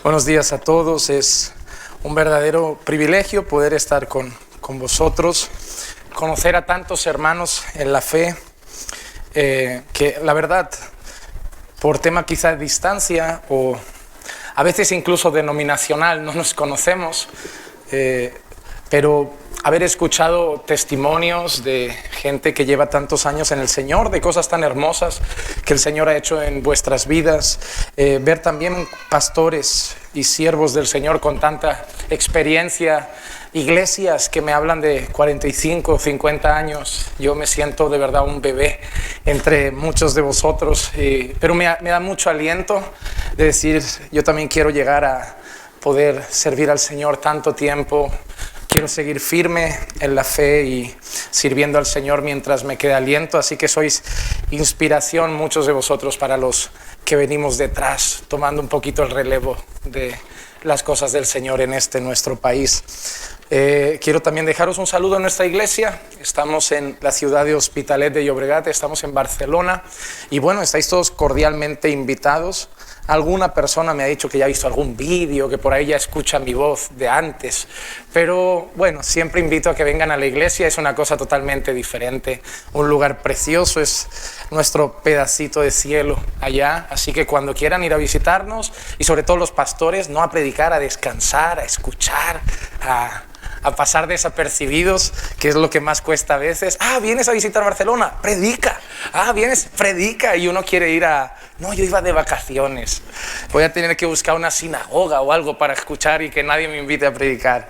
Buenos días a todos. Es un verdadero privilegio poder estar con vosotros, conocer a tantos hermanos en la fe, que la verdad, por tema quizá de distancia o a veces incluso denominacional, no nos conocemos, pero haber escuchado testimonios de gente que lleva tantos años en el Señor, de cosas tan hermosas que el Señor ha hecho en vuestras vidas, ver también pastores y siervos del Señor con tanta experiencia, iglesias que me hablan de 45 o 50 años. Yo me siento de verdad un bebé entre muchos de vosotros, pero me da mucho aliento de decir, yo también quiero llegar a poder servir al Señor tanto tiempo. Quiero seguir firme en la fe y sirviendo al Señor mientras me quede aliento, así que sois inspiración muchos de vosotros para los que venimos detrás, tomando un poquito el relevo de las cosas del Señor en nuestro país. Quiero también dejaros un saludo a nuestra iglesia. Estamos en la ciudad de Hospitalet de Llobregat, estamos en Barcelona y bueno, estáis todos cordialmente invitados. Alguna persona me ha dicho que ya ha visto algún vídeo, que por ahí ya escucha mi voz de antes, pero bueno, siempre invito a que vengan a la iglesia, es una cosa totalmente diferente, un lugar precioso, es nuestro pedacito de cielo allá, así que cuando quieran ir a visitarnos, y sobre todo los pastores, no a predicar, a descansar, a escuchar, a pasar desapercibidos, que es lo que más cuesta a veces. Vienes a visitar Barcelona, predica. Vienes, predica. Y uno quiere ir no, yo iba de vacaciones. Voy a tener que buscar una sinagoga o algo para escuchar y que nadie me invite a predicar.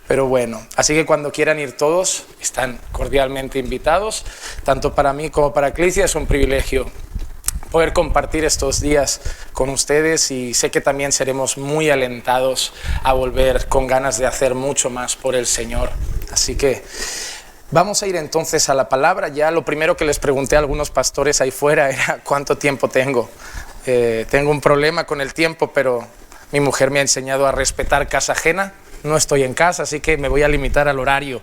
Pero bueno, así que cuando quieran ir todos, están cordialmente invitados. Tanto para mí como para Eclesia es un privilegio poder compartir estos días con ustedes y sé que también seremos muy alentados a volver con ganas de hacer mucho más por el Señor. Así que vamos a ir entonces a la palabra. Ya lo primero que les pregunté a algunos pastores ahí fuera era ¿cuánto tiempo tengo? Tengo un problema con el tiempo, pero mi mujer me ha enseñado a respetar casa ajena. No estoy en casa, así que me voy a limitar al horario.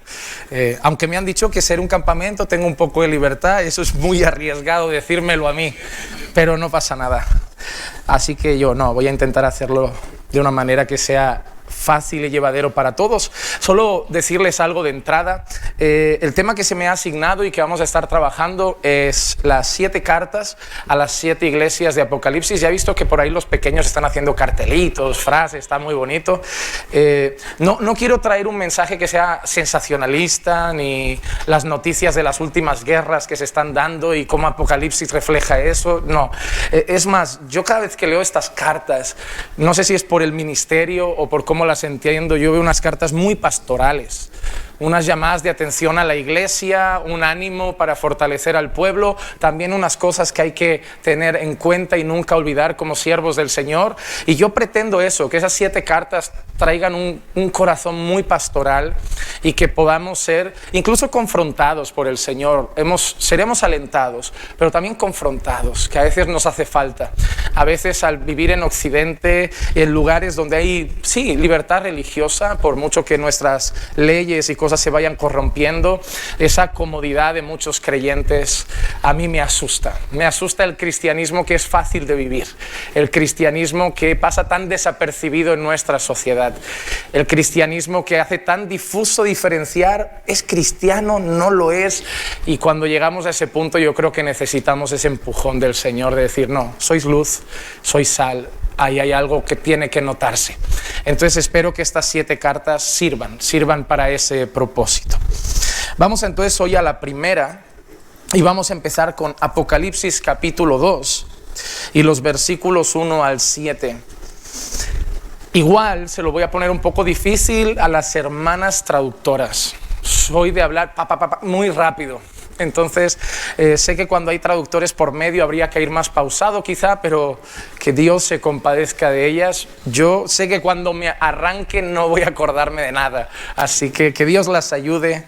Aunque me han dicho que ser un campamento tengo un poco de libertad, eso es muy arriesgado decírmelo a mí, pero no pasa nada. Así que yo voy a intentar hacerlo de una manera que sea fácil y llevadero para todos. Solo decirles algo de entrada. El tema que se me ha asignado y que vamos a estar trabajando es las 7 cartas a las 7 iglesias de Apocalipsis. Ya he visto que por ahí los pequeños están haciendo cartelitos, frases, está muy bonito. No quiero traer un mensaje que sea sensacionalista ni las noticias de las últimas guerras que se están dando y cómo Apocalipsis refleja eso. No, es más, yo cada vez que leo estas cartas, no sé si es por el ministerio o por cómo las entiendo, yo veo unas cartas muy pastorales, unas llamadas de atención a la iglesia, un ánimo para fortalecer al pueblo, también unas cosas que hay que tener en cuenta y nunca olvidar como siervos del Señor. Y yo pretendo eso, que esas 7 cartas traigan un corazón muy pastoral y que podamos ser incluso confrontados por el Señor. Seremos alentados, pero también confrontados, que a veces nos hace falta. A veces al vivir en Occidente, en lugares donde hay, sí, libertad religiosa, por mucho que nuestras leyes y cosas se vayan corrompiendo, esa comodidad de muchos creyentes a mí me asusta. Me asusta el cristianismo que es fácil de vivir, el cristianismo que pasa tan desapercibido en nuestra sociedad, el cristianismo que hace tan difuso diferenciar, es cristiano, no lo es, y cuando llegamos a ese punto yo creo que necesitamos ese empujón del Señor de decir, no, sois luz, sois sal, ahí hay algo que tiene que notarse. Entonces espero que estas 7 cartas sirvan para ese propósito. Vamos entonces hoy a la primera y vamos a empezar con Apocalipsis capítulo 2 y los versículos 1 al 7. Igual se lo voy a poner un poco difícil a las hermanas traductoras. Soy de hablar muy rápido. Entonces sé que cuando hay traductores por medio habría que ir más pausado quizá, pero que Dios se compadezca de ellas. Yo sé que cuando me arranque no voy a acordarme de nada, así que Dios las ayude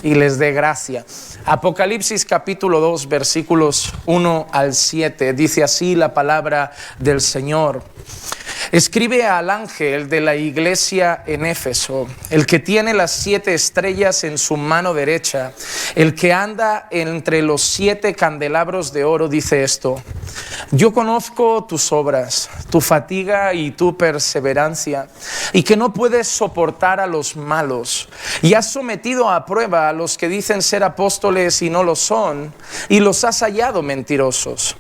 y les dé gracia. Apocalipsis capítulo 2 versículos 1 al 7 dice así la palabra del Señor. Escribe al ángel de la iglesia en Éfeso, el que tiene las 7 estrellas en su mano derecha, el que anda entre los 7 candelabros de oro, dice esto: Yo conozco tus obras, tu fatiga y tu perseverancia, y que no puedes soportar a los malos, y has sometido a prueba a los que dicen ser apóstoles y no lo son, y los has hallado mentirosos.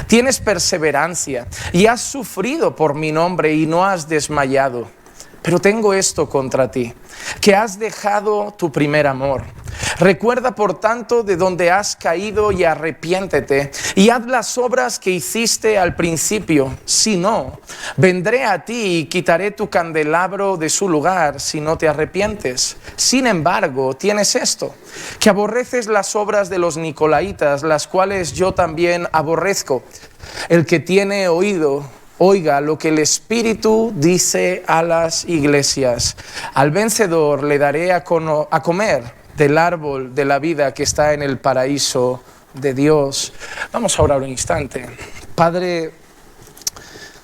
Tienes perseverancia y has sufrido por mi nombre y no has desmayado. Pero tengo esto contra ti, que has dejado tu primer amor. Recuerda, por tanto, de donde has caído y arrepiéntete, y haz las obras que hiciste al principio. Si no, vendré a ti y quitaré tu candelabro de su lugar si no te arrepientes. Sin embargo, tienes esto, que aborreces las obras de los nicolaítas, las cuales yo también aborrezco. El que tiene oído, oiga lo que el Espíritu dice a las iglesias. Al vencedor le daré a comer del árbol de la vida que está en el paraíso de Dios. Vamos a orar un instante. Padre,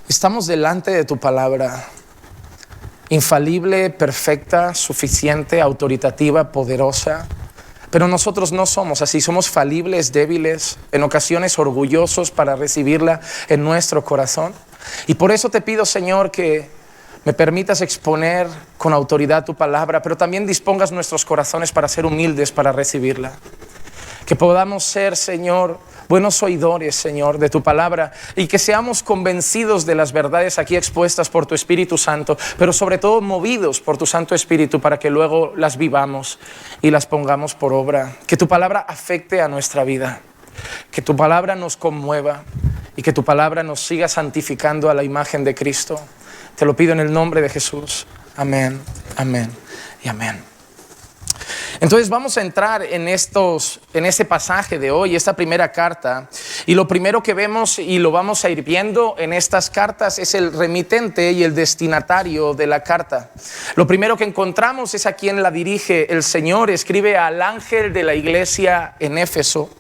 estamos delante de tu palabra, infalible, perfecta, suficiente, autoritativa, poderosa. Pero nosotros no somos así, somos falibles, débiles, en ocasiones orgullosos para recibirla en nuestro corazón. Y por eso te pido, Señor, que me permitas exponer con autoridad tu palabra, pero también dispongas nuestros corazones para ser humildes para recibirla. Que podamos ser, Señor, buenos oidores, Señor, de tu palabra, y que seamos convencidos de las verdades aquí expuestas por tu Espíritu Santo, pero sobre todo movidos por tu Santo Espíritu para que luego las vivamos y las pongamos por obra. Que tu palabra afecte a nuestra vida, que tu palabra nos conmueva y que tu palabra nos siga santificando a la imagen de Cristo. Te lo pido en el nombre de Jesús. Amén, amén y amén. Entonces vamos a entrar en este pasaje de hoy, esta primera carta, y lo primero que vemos y lo vamos a ir viendo en estas cartas es el remitente y el destinatario de la carta. Lo primero que encontramos es a quien la dirige el Señor. Escribe al ángel de la iglesia en Éfeso.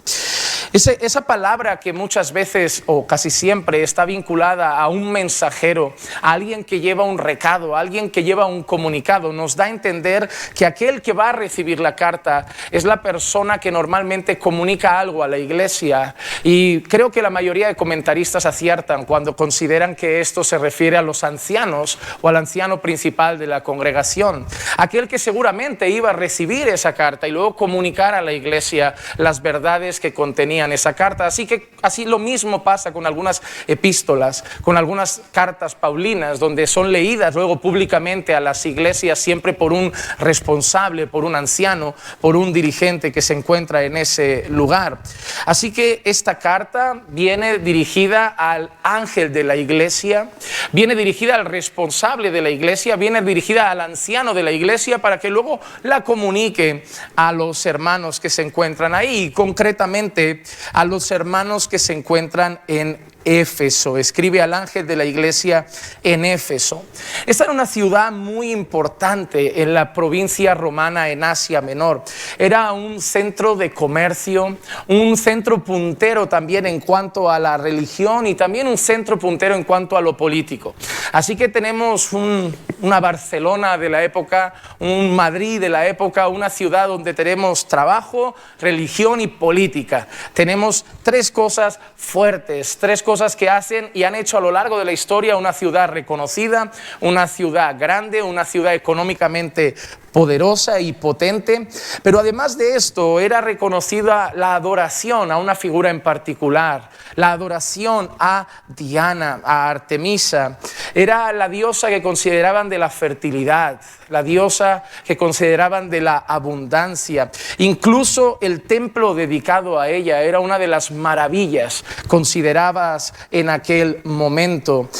Esa palabra que muchas veces o casi siempre está vinculada a un mensajero, a alguien que lleva un recado, a alguien que lleva un comunicado, nos da a entender que aquel que va a recibir la carta es la persona que normalmente comunica algo a la iglesia. Y creo que la mayoría de comentaristas aciertan cuando consideran que esto se refiere a los ancianos o al anciano principal de la congregación, aquel que seguramente iba a recibir esa carta y luego comunicar a la iglesia las verdades que contenía esa carta. Así lo mismo pasa con algunas epístolas, con algunas cartas paulinas, donde son leídas luego públicamente a las iglesias, siempre por un responsable, por un anciano, por un dirigente que se encuentra en ese lugar. Así que esta carta viene dirigida al ángel de la iglesia, viene dirigida al responsable de la iglesia, viene dirigida al anciano de la iglesia para que luego la comunique a los hermanos que se encuentran ahí, y concretamente a los hermanos que se encuentran en Éfeso. Escribe al ángel de la iglesia en Éfeso. Esta era una ciudad muy importante en la provincia romana en Asia Menor. Era un centro de comercio, un centro puntero también en cuanto a la religión y también un centro puntero en cuanto a lo político. Así que tenemos una Barcelona de la época, un Madrid de la época, una ciudad donde tenemos trabajo, religión y política. Tenemos tres cosas fuertes, tres cosas que hacen y han hecho a lo largo de la historia una ciudad reconocida, una ciudad grande, una ciudad económicamente poderosa y potente. Pero además de esto era reconocida la adoración a una figura en particular, la adoración a Diana, a Artemisa. Era la diosa que consideraban de la fertilidad, la diosa que consideraban de la abundancia. Incluso el templo dedicado a ella era una de las maravillas consideradas en aquel momento.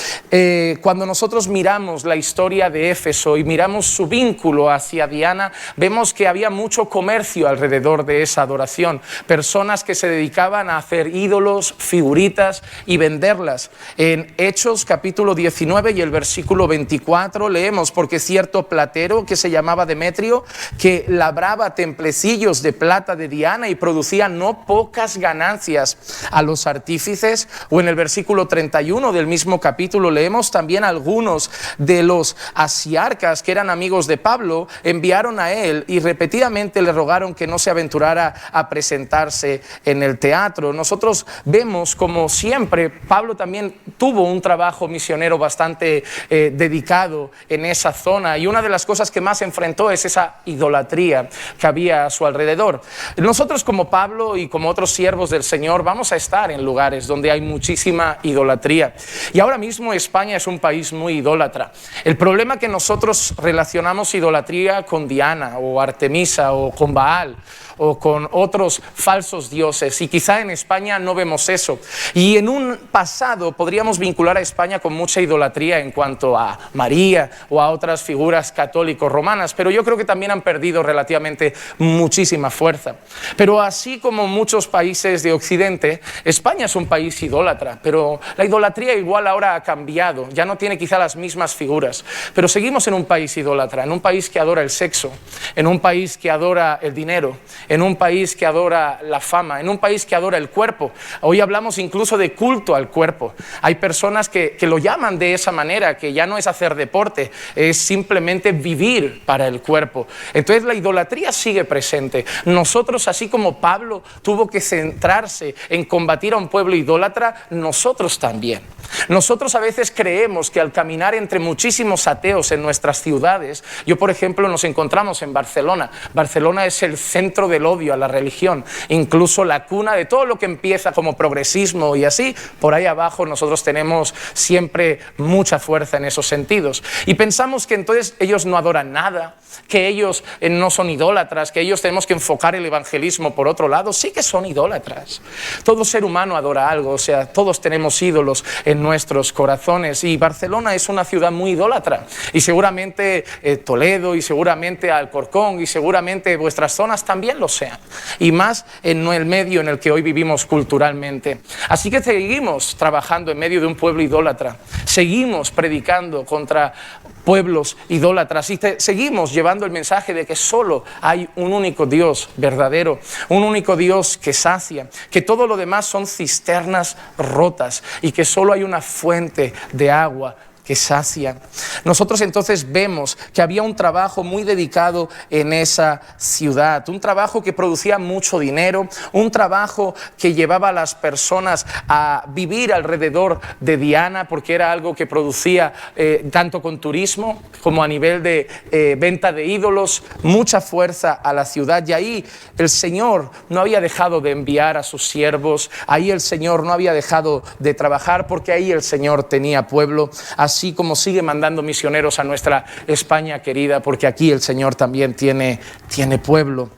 Cuando nosotros miramos la historia de Éfeso y miramos su vínculo hacia Diana, vemos que había mucho comercio alrededor de esa adoración. Personas que se dedicaban a hacer ídolos, figuritas y venderlas. En Hechos capítulo 19 y el versículo 24 leemos: porque cierto platero que se llamaba Demetrio, que labraba templecillos de plata de Diana y producía no pocas ganancias a los artífices. O en el versículo 31 del mismo capítulo leemos también algunos de los asiarcas que eran amigos de Pablo, enviaron a él y repetidamente le rogaron que no se aventurara a presentarse en el teatro. Nosotros vemos como siempre Pablo también tuvo un trabajo misionero bastante dedicado en esa zona, y una de las cosas que más enfrentó es esa idolatría que había a su alrededor. Nosotros como Pablo y como otros siervos del Señor vamos a estar en lugares donde hay muchísima idolatría, y ahora mismo España es un país muy idólatra. El problema es que nosotros relacionamos idolatría con Diana o Artemisa o con Baal o con otros falsos dioses, y quizá en España no vemos eso. Y en un pasado podríamos vincular a España con mucha idolatría en cuanto a María o a otras figuras católicos romanas, pero yo creo que también han perdido relativamente muchísima fuerza. Pero así como muchos países de Occidente, España es un país idólatra, pero la idolatría igual ahora ha cambiado, ya no tiene quizá las mismas figuras, pero seguimos en un país idólatra, en un país que adora el sexo, en un país que adora el dinero, en un país que adora la fama, en un país que adora el cuerpo. Hoy hablamos incluso de culto al cuerpo. Hay personas que lo llaman de esa manera, que ya no es hacer deporte, es simplemente vivir para el cuerpo. Entonces la idolatría sigue presente. Nosotros, así como Pablo tuvo que centrarse en combatir a un pueblo idólatra, nosotros también. Nosotros a veces creemos que al caminar entre muchísimos ateos en nuestras ciudades, yo por ejemplo nos encontramos en Barcelona. Barcelona es el centro del odio a la religión, incluso la cuna de todo lo que empieza como progresismo y así, por ahí abajo nosotros tenemos siempre mucha fuerza en esos sentidos. Y pensamos que entonces ellos no adoran nada, que ellos no son idólatras, que ellos tenemos que enfocar el evangelismo por otro lado. Sí que son idólatras. Todo ser humano adora algo, o sea, todos tenemos ídolos en nuestros corazones, y Barcelona es una ciudad muy idólatra, y seguramente Toledo y seguramente Alcorcón y seguramente vuestras zonas también lo sean, y más en el medio en el que hoy vivimos culturalmente. Así que seguimos trabajando en medio de un pueblo idólatra, seguimos predicando contra pueblos idólatras y seguimos llevando el mensaje de que solo hay un único Dios verdadero, un único Dios que sacia, que todo lo demás son cisternas rotas y que solo hay una fuente de agua que sacia. Nosotros entonces vemos que había un trabajo muy dedicado en esa ciudad, un trabajo que producía mucho dinero, un trabajo que llevaba a las personas a vivir alrededor de Diana, porque era algo que producía tanto con turismo como a nivel de venta de ídolos, mucha fuerza a la ciudad. Y ahí el Señor no había dejado de enviar a sus siervos, ahí el Señor no había dejado de trabajar, porque ahí el Señor tenía pueblo, así como sigue mandando misioneros a nuestra España querida, porque aquí el Señor también tiene pueblo.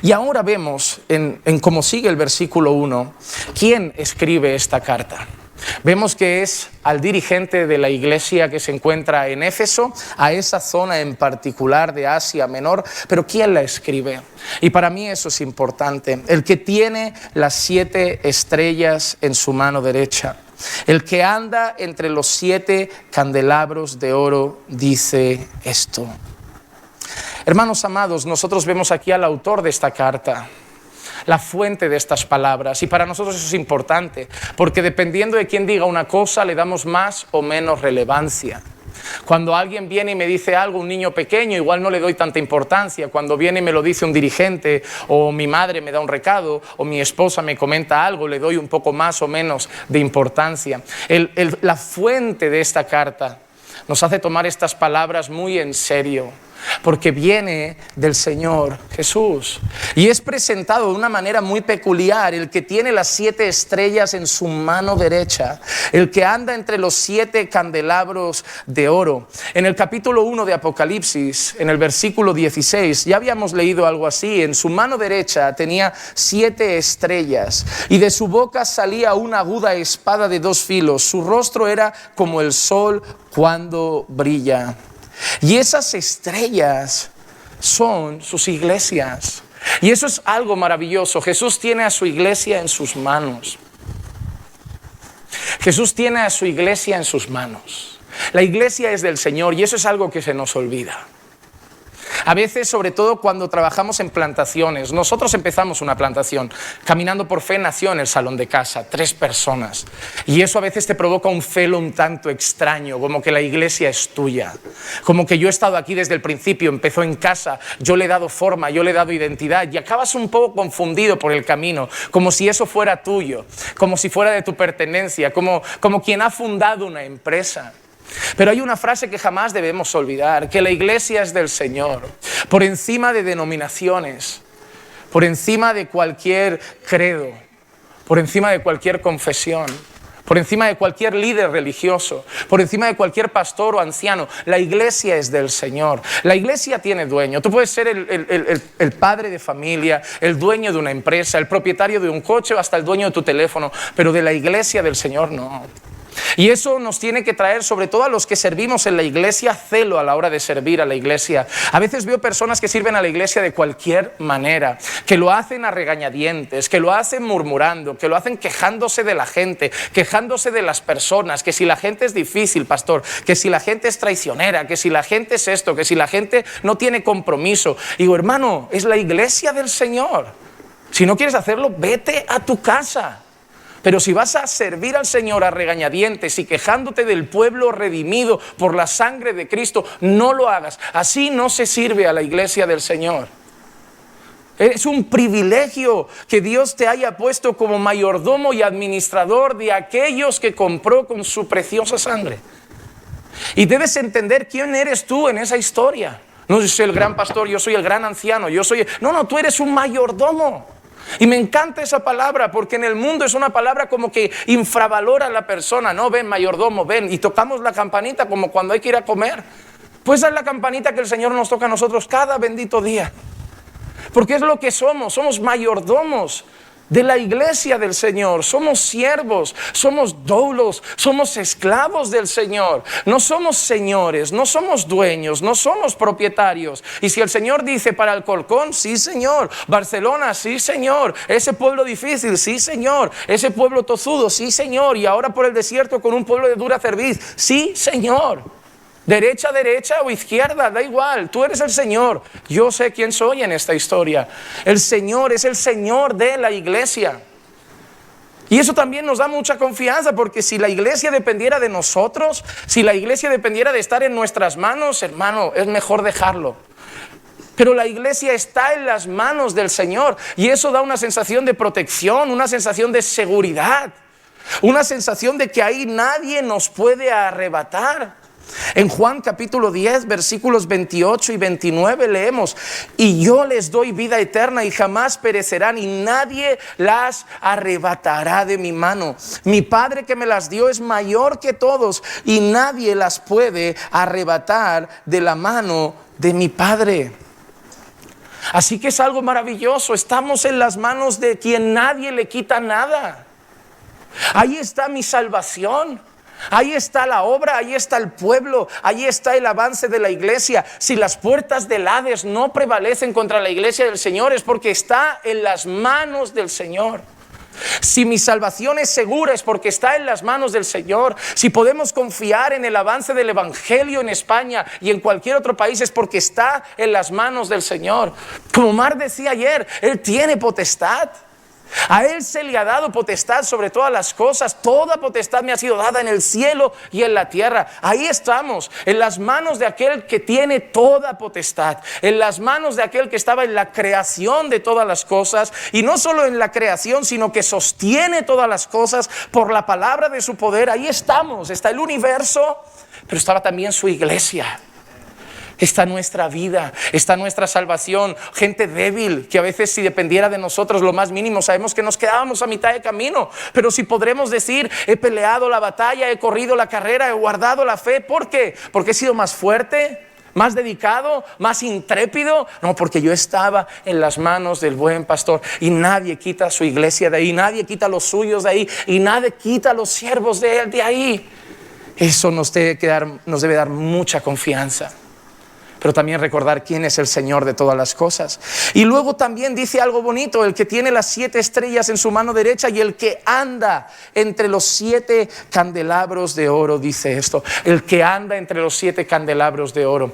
Y ahora vemos en cómo sigue el versículo 1, ¿quién escribe esta carta? Vemos que es al dirigente de la iglesia que se encuentra en Éfeso, a esa zona en particular de Asia Menor, pero ¿quién la escribe? Y para mí eso es importante, el que tiene las 7 estrellas en su mano derecha, el que anda entre los 7 candelabros de oro, dice esto. Hermanos amados, nosotros vemos aquí al autor de esta carta, la fuente de estas palabras, y para nosotros eso es importante, porque dependiendo de quién diga una cosa le damos más o menos relevancia. Cuando alguien viene y me dice algo, un niño pequeño, igual no le doy tanta importancia. Cuando viene y me lo dice un dirigente, o mi madre me da un recado, o mi esposa me comenta algo, le doy un poco más o menos de importancia. La fuente de esta carta nos hace tomar estas palabras muy en serio, porque viene del Señor Jesús y es presentado de una manera muy peculiar, el que tiene las 7 estrellas en su mano derecha, el que anda entre los 7 candelabros de oro. En el capítulo 1 de Apocalipsis, en el versículo 16, ya habíamos leído algo así: en su mano derecha tenía 7 estrellas y de su boca salía una aguda espada de 2 filos, su rostro era como el sol cuando brilla. Y esas estrellas son sus iglesias. Y eso es algo maravilloso. Jesús tiene a su iglesia en sus manos. Jesús tiene a su iglesia en sus manos. La iglesia es del Señor y eso es algo que se nos olvida. A veces, sobre todo cuando trabajamos en plantaciones. Nosotros empezamos una plantación. Caminando por Fe nació en el salón de casa, 3 personas. Y eso a veces te provoca un celo un tanto extraño, como que la iglesia es tuya. Como que yo he estado aquí desde el principio, empezó en casa, yo le he dado forma, yo le he dado identidad. Y acabas un poco confundido por el camino, como si eso fuera tuyo, como si fuera de tu pertenencia, como quien ha fundado una empresa. Pero hay una frase que jamás debemos olvidar, que la iglesia es del Señor, por encima de denominaciones, por encima de cualquier credo, por encima de cualquier confesión, por encima de cualquier líder religioso, por encima de cualquier pastor o anciano. La iglesia es del Señor. La iglesia tiene dueño. Tú puedes ser el padre de familia, el dueño de una empresa, el propietario de un coche o hasta el dueño de tu teléfono, pero de la iglesia del Señor no. Y eso nos tiene que traer, sobre todo a los que servimos en la iglesia, celo a la hora de servir a la iglesia. A veces veo personas que sirven a la iglesia de cualquier manera, que lo hacen a regañadientes, que lo hacen murmurando, que lo hacen quejándose de la gente, quejándose de las personas, que si la gente es difícil, pastor, que si la gente es traicionera, que si la gente es esto, que si la gente no tiene compromiso. Y digo, hermano, es la iglesia del Señor. Si no quieres hacerlo, vete a tu casa. Pero si vas a servir al Señor a regañadientes y quejándote del pueblo redimido por la sangre de Cristo, no lo hagas. Así no se sirve a la iglesia del Señor. Es un privilegio que Dios te haya puesto como mayordomo y administrador de aquellos que compró con su preciosa sangre. Y debes entender quién eres tú en esa historia. No, yo soy el gran pastor, yo soy el gran anciano, yo soy... No, tú eres un mayordomo. Y me encanta esa palabra porque en el mundo es una palabra como que infravalora a la persona. No, ven mayordomo, ven, y tocamos la campanita como cuando hay que ir a comer. Pues es la campanita que el Señor nos toca a nosotros cada bendito día. Porque es lo que somos mayordomos de la iglesia del Señor. Somos siervos, somos doulos, somos esclavos del Señor. No somos señores, no somos dueños, no somos propietarios. Y si el Señor dice para Alcorcón, sí Señor. Barcelona, sí Señor. Ese pueblo difícil, sí Señor. Ese pueblo tozudo, sí Señor. Y ahora por el desierto con un pueblo de dura cerviz, sí Señor. Derecha o izquierda, da igual, tú eres el Señor. Yo sé quién soy en esta historia. El Señor es el Señor de la iglesia. Y eso también nos da mucha confianza, porque si la iglesia dependiera de nosotros, si la iglesia dependiera de estar en nuestras manos, hermano, es mejor dejarlo. Pero la iglesia está en las manos del Señor y eso da una sensación de protección, una sensación de seguridad, una sensación de que ahí nadie nos puede arrebatar. En Juan capítulo 10 versículos 28 y 29 leemos: y yo les doy vida eterna y jamás perecerán y nadie las arrebatará de mi mano. Mi Padre que me las dio es mayor que todos y nadie las puede arrebatar de la mano de mi Padre. Así que es algo maravilloso, estamos en las manos de quien nadie le quita nada. Ahí está mi salvación. Ahí está la obra, ahí está el pueblo, ahí está el avance de la iglesia. Si las puertas del Hades no prevalecen contra la iglesia del Señor, es porque está en las manos del Señor. Si mi salvación es segura, es porque está en las manos del Señor. Si podemos confiar en el avance del Evangelio en España y en cualquier otro país, es porque está en las manos del Señor. Como Mar decía ayer, Él tiene potestad. A Él se le ha dado potestad sobre todas las cosas. Toda potestad me ha sido dada en el cielo y en la tierra. Ahí estamos, en las manos de aquel que tiene toda potestad, en las manos de aquel que estaba en la creación de todas las cosas. Y no solo en la creación, sino que sostiene todas las cosas por la palabra de su poder. Ahí estamos, está el universo, pero estaba también su iglesia. Está nuestra vida, está nuestra salvación. Gente débil que a veces, si dependiera de nosotros lo más mínimo, sabemos que nos quedábamos a mitad de camino. Pero si podremos decir: he peleado la batalla, he corrido la carrera, he guardado la fe. ¿Por qué? ¿Porque he sido más fuerte, más dedicado, más intrépido? No, porque yo estaba en las manos del buen pastor. Y nadie quita su iglesia de ahí, nadie quita los suyos de ahí, y nadie quita los siervos de Él de ahí. Eso nos debe dar mucha confianza. Pero también recordar quién es el Señor de todas las cosas. Y luego también dice algo bonito: el que tiene las 7 estrellas en su mano derecha y el que anda entre los 7 candelabros de oro. Dice esto: el que anda entre los 7 candelabros de oro.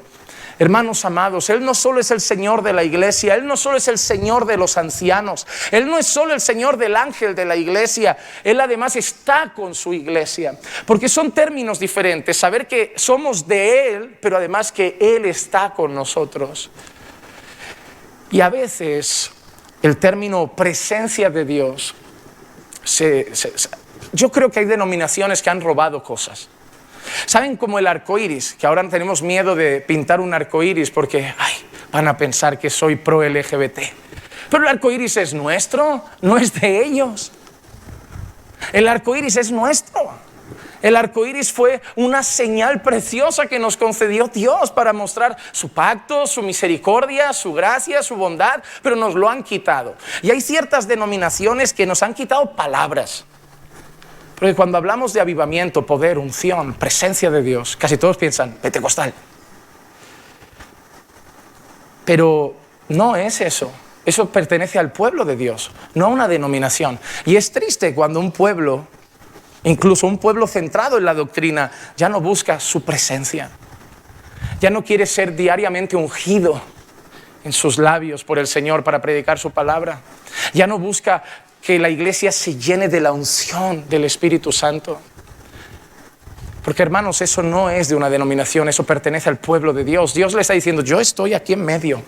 Hermanos amados, Él no solo es el Señor de la iglesia, Él no solo es el Señor de los ancianos, Él no es solo el Señor del ángel de la iglesia, Él además está con su iglesia. Porque son términos diferentes, saber que somos de Él, pero además que Él está con nosotros. Y a veces el término presencia de Dios, yo creo que hay denominaciones que han robado cosas. ¿Saben? Como el arco iris, que ahora tenemos miedo de pintar un arco iris porque van a pensar que soy pro LGBT. Pero el arco iris es nuestro, no es de ellos. El arco iris es nuestro. El arco iris fue una señal preciosa que nos concedió Dios para mostrar su pacto, su misericordia, su gracia, su bondad, pero nos lo han quitado. Y hay ciertas denominaciones que nos han quitado palabras. Porque cuando hablamos de avivamiento, poder, unción, presencia de Dios, casi todos piensan pentecostal. Pero no es eso. Eso pertenece al pueblo de Dios, no a una denominación. Y es triste cuando un pueblo, incluso un pueblo centrado en la doctrina, ya no busca su presencia. Ya no quiere ser diariamente ungido en sus labios por el Señor para predicar su palabra. Ya no busca que la iglesia se llene de la unción del Espíritu Santo. Porque hermanos, eso no es de una denominación, eso pertenece al pueblo de Dios. Dios le está diciendo, yo estoy aquí en medio.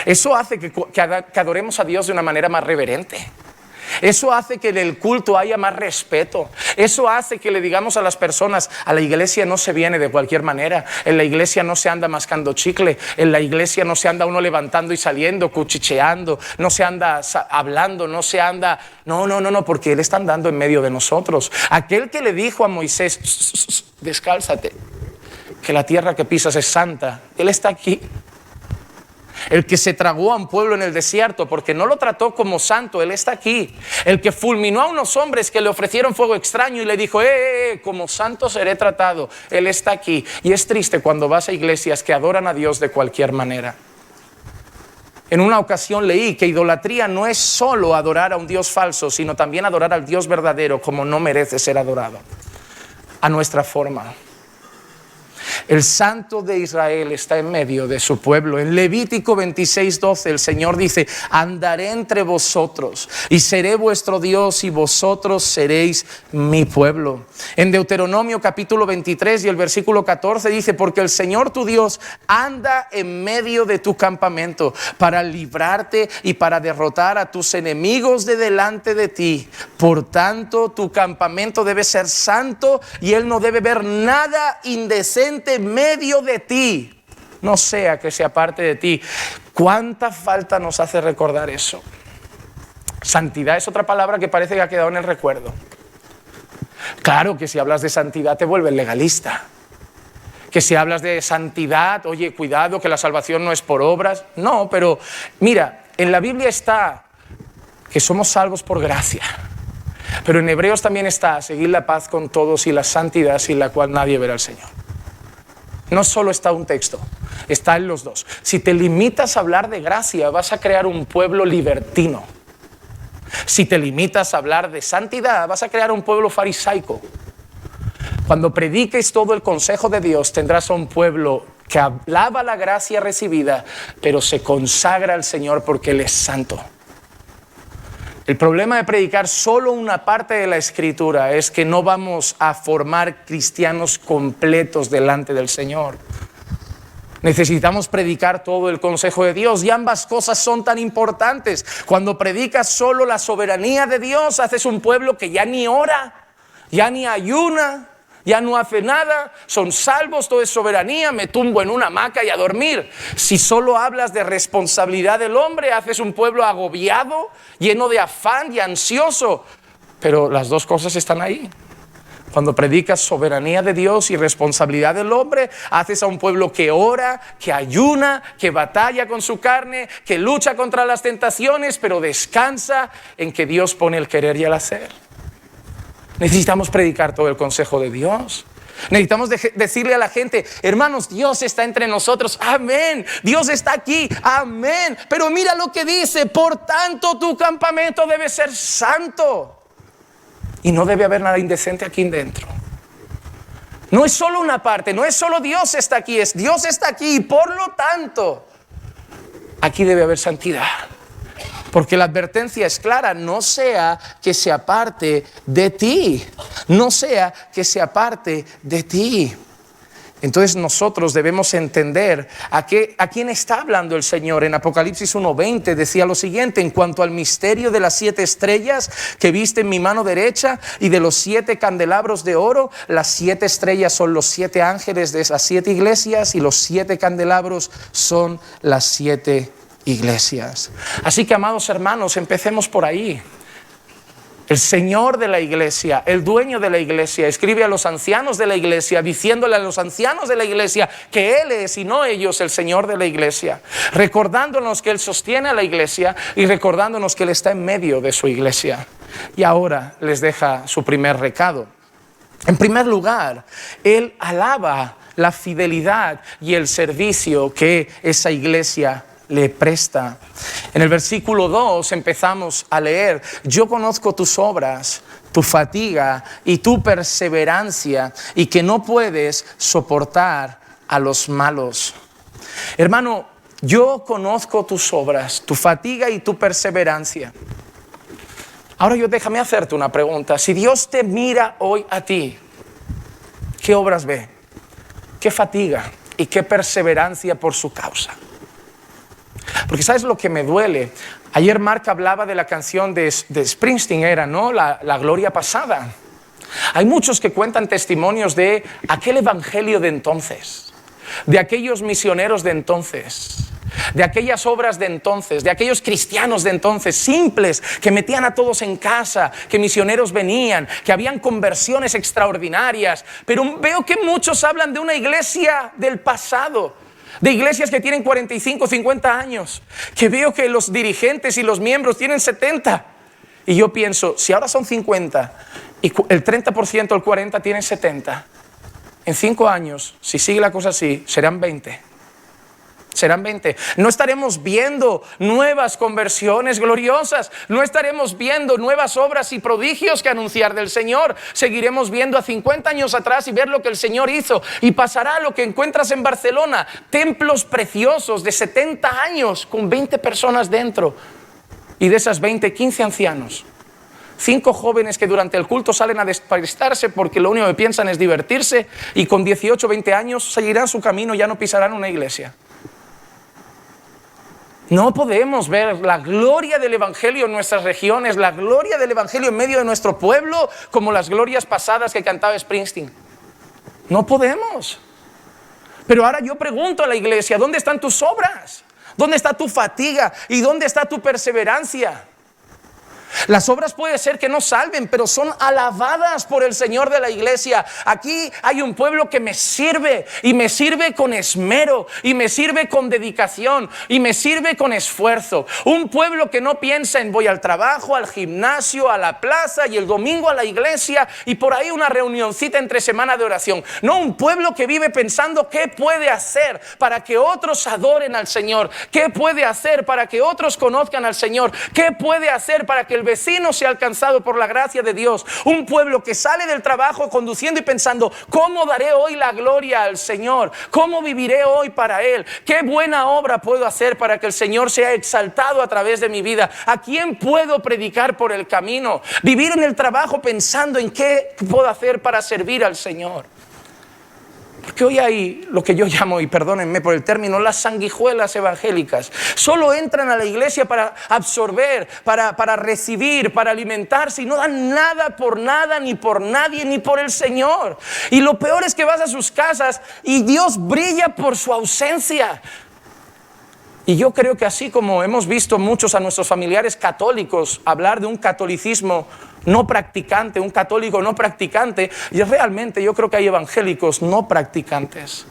Eso hace que adoremos a Dios de una manera más reverente. Eso hace que en el culto haya más respeto. Eso hace que le digamos a las personas, a la iglesia no se viene de cualquier manera. En la iglesia no se anda mascando chicle. En la iglesia no se anda uno levantando y saliendo, cuchicheando. No se anda hablando, no se anda... No, porque Él está andando en medio de nosotros. Aquel que le dijo a Moisés, descálzate, que la tierra que pisas es santa, Él está aquí. El que se tragó a un pueblo en el desierto porque no lo trató como santo, Él está aquí. El que fulminó a unos hombres que le ofrecieron fuego extraño y le dijo, como santo seré tratado, Él está aquí. Y es triste cuando vas a iglesias que adoran a Dios de cualquier manera. En una ocasión leí que idolatría no es solo adorar a un Dios falso, sino también adorar al Dios verdadero como no merece ser adorado, a nuestra forma. El Santo de Israel está en medio de su pueblo. En Levítico 26:12 el Señor dice, andaré entre vosotros y seré vuestro Dios y vosotros seréis mi pueblo. En Deuteronomio capítulo 23 y el versículo 14 dice, porque el Señor tu Dios anda en medio de tu campamento para librarte y para derrotar a tus enemigos de delante de ti. Por tanto, tu campamento debe ser santo y Él no debe ver nada indecente en medio de ti, no sea que se aparte de ti. ¿Cuánta falta nos hace recordar eso? Santidad es otra palabra que parece que ha quedado en el recuerdo. Claro que si hablas de santidad te vuelves legalista. Que si hablas de santidad, oye, cuidado, que la salvación no es por obras. No, pero mira, en la Biblia está que somos salvos por gracia. Pero en Hebreos también está seguir la paz con todos y la santidad sin la cual nadie verá al Señor. No solo está un texto, está en los dos. Si te limitas a hablar de gracia, vas a crear un pueblo libertino. Si te limitas a hablar de santidad, vas a crear un pueblo farisaico. Cuando prediques todo el consejo de Dios, tendrás a un pueblo que alaba la gracia recibida, pero se consagra al Señor porque Él es santo. El problema de predicar solo una parte de la Escritura es que no vamos a formar cristianos completos delante del Señor. Necesitamos predicar todo el consejo de Dios y ambas cosas son tan importantes. Cuando predicas solo la soberanía de Dios, haces un pueblo que ya ni ora, ya ni ayuna, ya no hace nada, son salvos, todo es soberanía, me tumbo en una hamaca y a dormir. Si solo hablas de responsabilidad del hombre, haces un pueblo agobiado, lleno de afán y ansioso. Pero las dos cosas están ahí. Cuando predicas soberanía de Dios y responsabilidad del hombre, haces a un pueblo que ora, que ayuna, que batalla con su carne, que lucha contra las tentaciones, pero descansa en que Dios pone el querer y el hacer. Necesitamos predicar todo el consejo de Dios. Necesitamos decirle a la gente, hermanos, Dios está entre nosotros, amén. Dios está aquí, amén. Pero mira lo que dice, por tanto tu campamento debe ser santo. Y no debe haber nada indecente aquí dentro. No es solo una parte, no es solo Dios está aquí, es Dios está aquí y por lo tanto, aquí debe haber santidad. Porque la advertencia es clara, no sea que se aparte de ti, no sea que se aparte de ti. Entonces nosotros debemos entender a quién está hablando el Señor. En Apocalipsis 1:20 decía lo siguiente: en cuanto al misterio de las 7 estrellas que viste en mi mano derecha y de los 7 candelabros de oro, las 7 estrellas son los 7 ángeles de esas 7 iglesias y los 7 candelabros son las 7 iglesias. Así que, amados hermanos, empecemos por ahí. El Señor de la iglesia, el dueño de la iglesia, escribe a los ancianos de la iglesia, diciéndole a los ancianos de la iglesia que Él es y no ellos el Señor de la iglesia, recordándonos que Él sostiene a la iglesia y recordándonos que Él está en medio de su iglesia. Y ahora les deja su primer recado. En primer lugar, Él alaba la fidelidad y el servicio que esa iglesia le presta. En el versículo 2 empezamos a leer: yo conozco tus obras, tu fatiga y tu perseverancia, y que no puedes soportar a los malos. Hermano, yo conozco tus obras, tu fatiga y tu perseverancia. Ahora déjame hacerte una pregunta. Si Dios te mira hoy a ti, ¿qué obras ve? ¿Qué fatiga y qué perseverancia por su causa? Porque ¿sabes lo que me duele? Ayer Mark hablaba de la canción de Springsteen, era, ¿no? La gloria pasada. Hay muchos que cuentan testimonios de aquel evangelio de entonces, de aquellos misioneros de entonces, de aquellas obras de entonces, de aquellos cristianos de entonces, simples, que metían a todos en casa, que misioneros venían, que habían conversiones extraordinarias. Pero veo que muchos hablan de una iglesia del pasado, de iglesias que tienen 45, 50 años, que veo que los dirigentes y los miembros tienen 70. Y yo pienso, si ahora son 50 y el 30%, el 40% tienen 70, en 5 años, si sigue la cosa así, serán 20. Serán 20. No estaremos viendo nuevas conversiones gloriosas, no estaremos viendo nuevas obras y prodigios que anunciar del Señor. Seguiremos viendo a 50 años atrás y ver lo que el Señor hizo. Y pasará lo que encuentras en Barcelona: templos preciosos de 70 años con 20 personas dentro. Y de esas 20, 15 ancianos. 5 jóvenes que durante el culto salen a despistarse porque lo único que piensan es divertirse, y con 18, 20 años seguirán su camino, ya no pisarán una iglesia. No podemos ver la gloria del evangelio en nuestras regiones, la gloria del evangelio en medio de nuestro pueblo, como las glorias pasadas que cantaba Springsteen. No podemos. Pero ahora yo pregunto a la iglesia: ¿dónde están tus obras? ¿Dónde está tu fatiga? ¿Y dónde está tu perseverancia? Las obras puede ser que no salven, pero son alabadas por el Señor de la iglesia. Aquí hay un pueblo que me sirve, y me sirve con esmero, y me sirve con dedicación, y me sirve con esfuerzo. Un pueblo que no piensa en voy al trabajo, al gimnasio, a la plaza y el domingo a la iglesia y por ahí una reunioncita entre semana de oración. No, un pueblo que vive pensando qué puede hacer para que otros adoren al Señor, qué puede hacer para que otros conozcan al Señor, qué puede hacer para que el vecino sea alcanzado por la gracia de Dios. Un pueblo que sale del trabajo conduciendo y pensando: ¿cómo daré hoy la gloria al Señor? ¿Cómo viviré hoy para Él? ¿Qué buena obra puedo hacer para que el Señor sea exaltado a través de mi vida? ¿A quién puedo predicar por el camino? Vivir en el trabajo pensando en qué puedo hacer para servir al Señor. Porque hoy hay lo que yo llamo, y perdónenme por el término, las sanguijuelas evangélicas. Solo entran a la iglesia para absorber, para recibir, para alimentarse, y no dan nada por nada, ni por nadie, ni por el Señor. Y lo peor es que vas a sus casas y Dios brilla por su ausencia. Y yo creo que así como hemos visto muchos a nuestros familiares católicos hablar de un catolicismo no practicante, un católico no practicante, y realmente yo creo que hay evangélicos no practicantes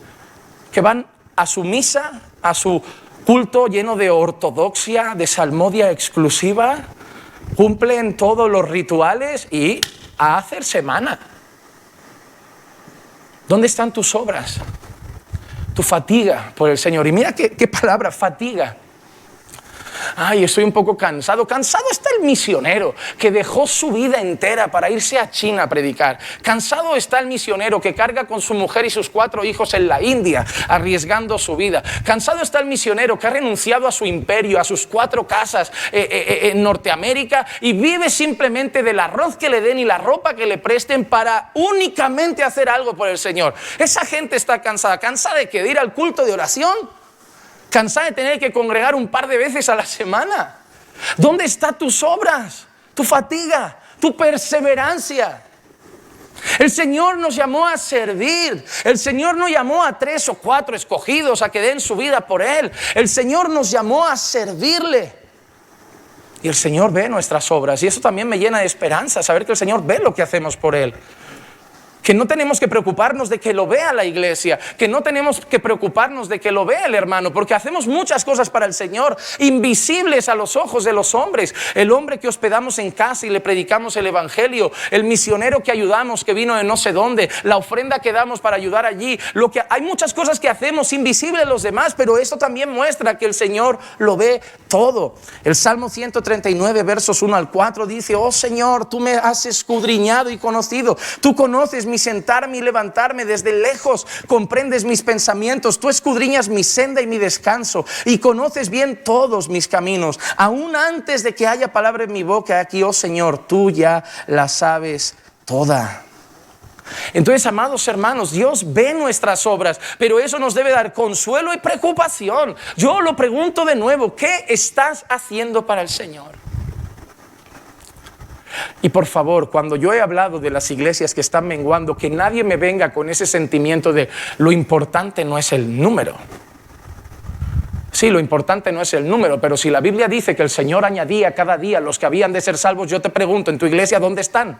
que van a su misa, a su culto lleno de ortodoxia, de salmodia exclusiva, cumplen todos los rituales y a hacer semana. ¿Dónde están tus obras? Tu fatiga por el Señor. Y mira qué palabra, fatiga. Ay, estoy un poco cansado. Cansado está el misionero que dejó su vida entera para irse a China a predicar. Cansado está el misionero que carga con su mujer y sus 4 hijos en la India, arriesgando su vida. Cansado está el misionero que ha renunciado a su imperio, a sus 4 casas en Norteamérica y vive simplemente del arroz que le den y la ropa que le presten para únicamente hacer algo por el Señor. Esa gente está cansada. ¿Cansada de qué? ¿De ir al culto de oración? ¿Cansada de tener que congregar un par de veces a la semana? ¿Dónde están tus obras, tu fatiga, tu perseverancia? El Señor nos llamó a servir. El Señor no llamó a 3 o 4 escogidos a que den su vida por Él. El Señor nos llamó a servirle. Y el Señor ve nuestras obras. Y eso también me llena de esperanza, saber que el Señor ve lo que hacemos por Él. Que no tenemos que preocuparnos de que lo vea la iglesia, que no tenemos que preocuparnos de que lo vea el hermano, porque hacemos muchas cosas para el Señor, invisibles a los ojos de los hombres. El hombre que hospedamos en casa y le predicamos el evangelio, el misionero que ayudamos, que vino de no sé dónde, la ofrenda que damos para ayudar allí. Hay muchas cosas que hacemos invisibles a los demás, pero esto también muestra que el Señor lo ve todo. El Salmo 139, versos 1 al 4 dice: oh Señor, tú me has escudriñado y conocido, tú conoces mi sentarme y levantarme desde lejos, comprendes mis pensamientos, tú escudriñas mi senda y mi descanso y conoces bien todos mis caminos, aún antes de que haya palabra en mi boca. Aquí, oh Señor, tú ya la sabes toda. Entonces, amados hermanos, Dios ve nuestras obras, pero eso nos debe dar consuelo y preocupación. Yo lo pregunto de nuevo: ¿qué estás haciendo para el Señor? Y por favor, cuando yo he hablado de las iglesias que están menguando, que nadie me venga con ese sentimiento de lo importante no es el número. Sí, lo importante no es el número, pero si la Biblia dice que el Señor añadía cada día los que habían de ser salvos, yo te pregunto, ¿en tu iglesia dónde están?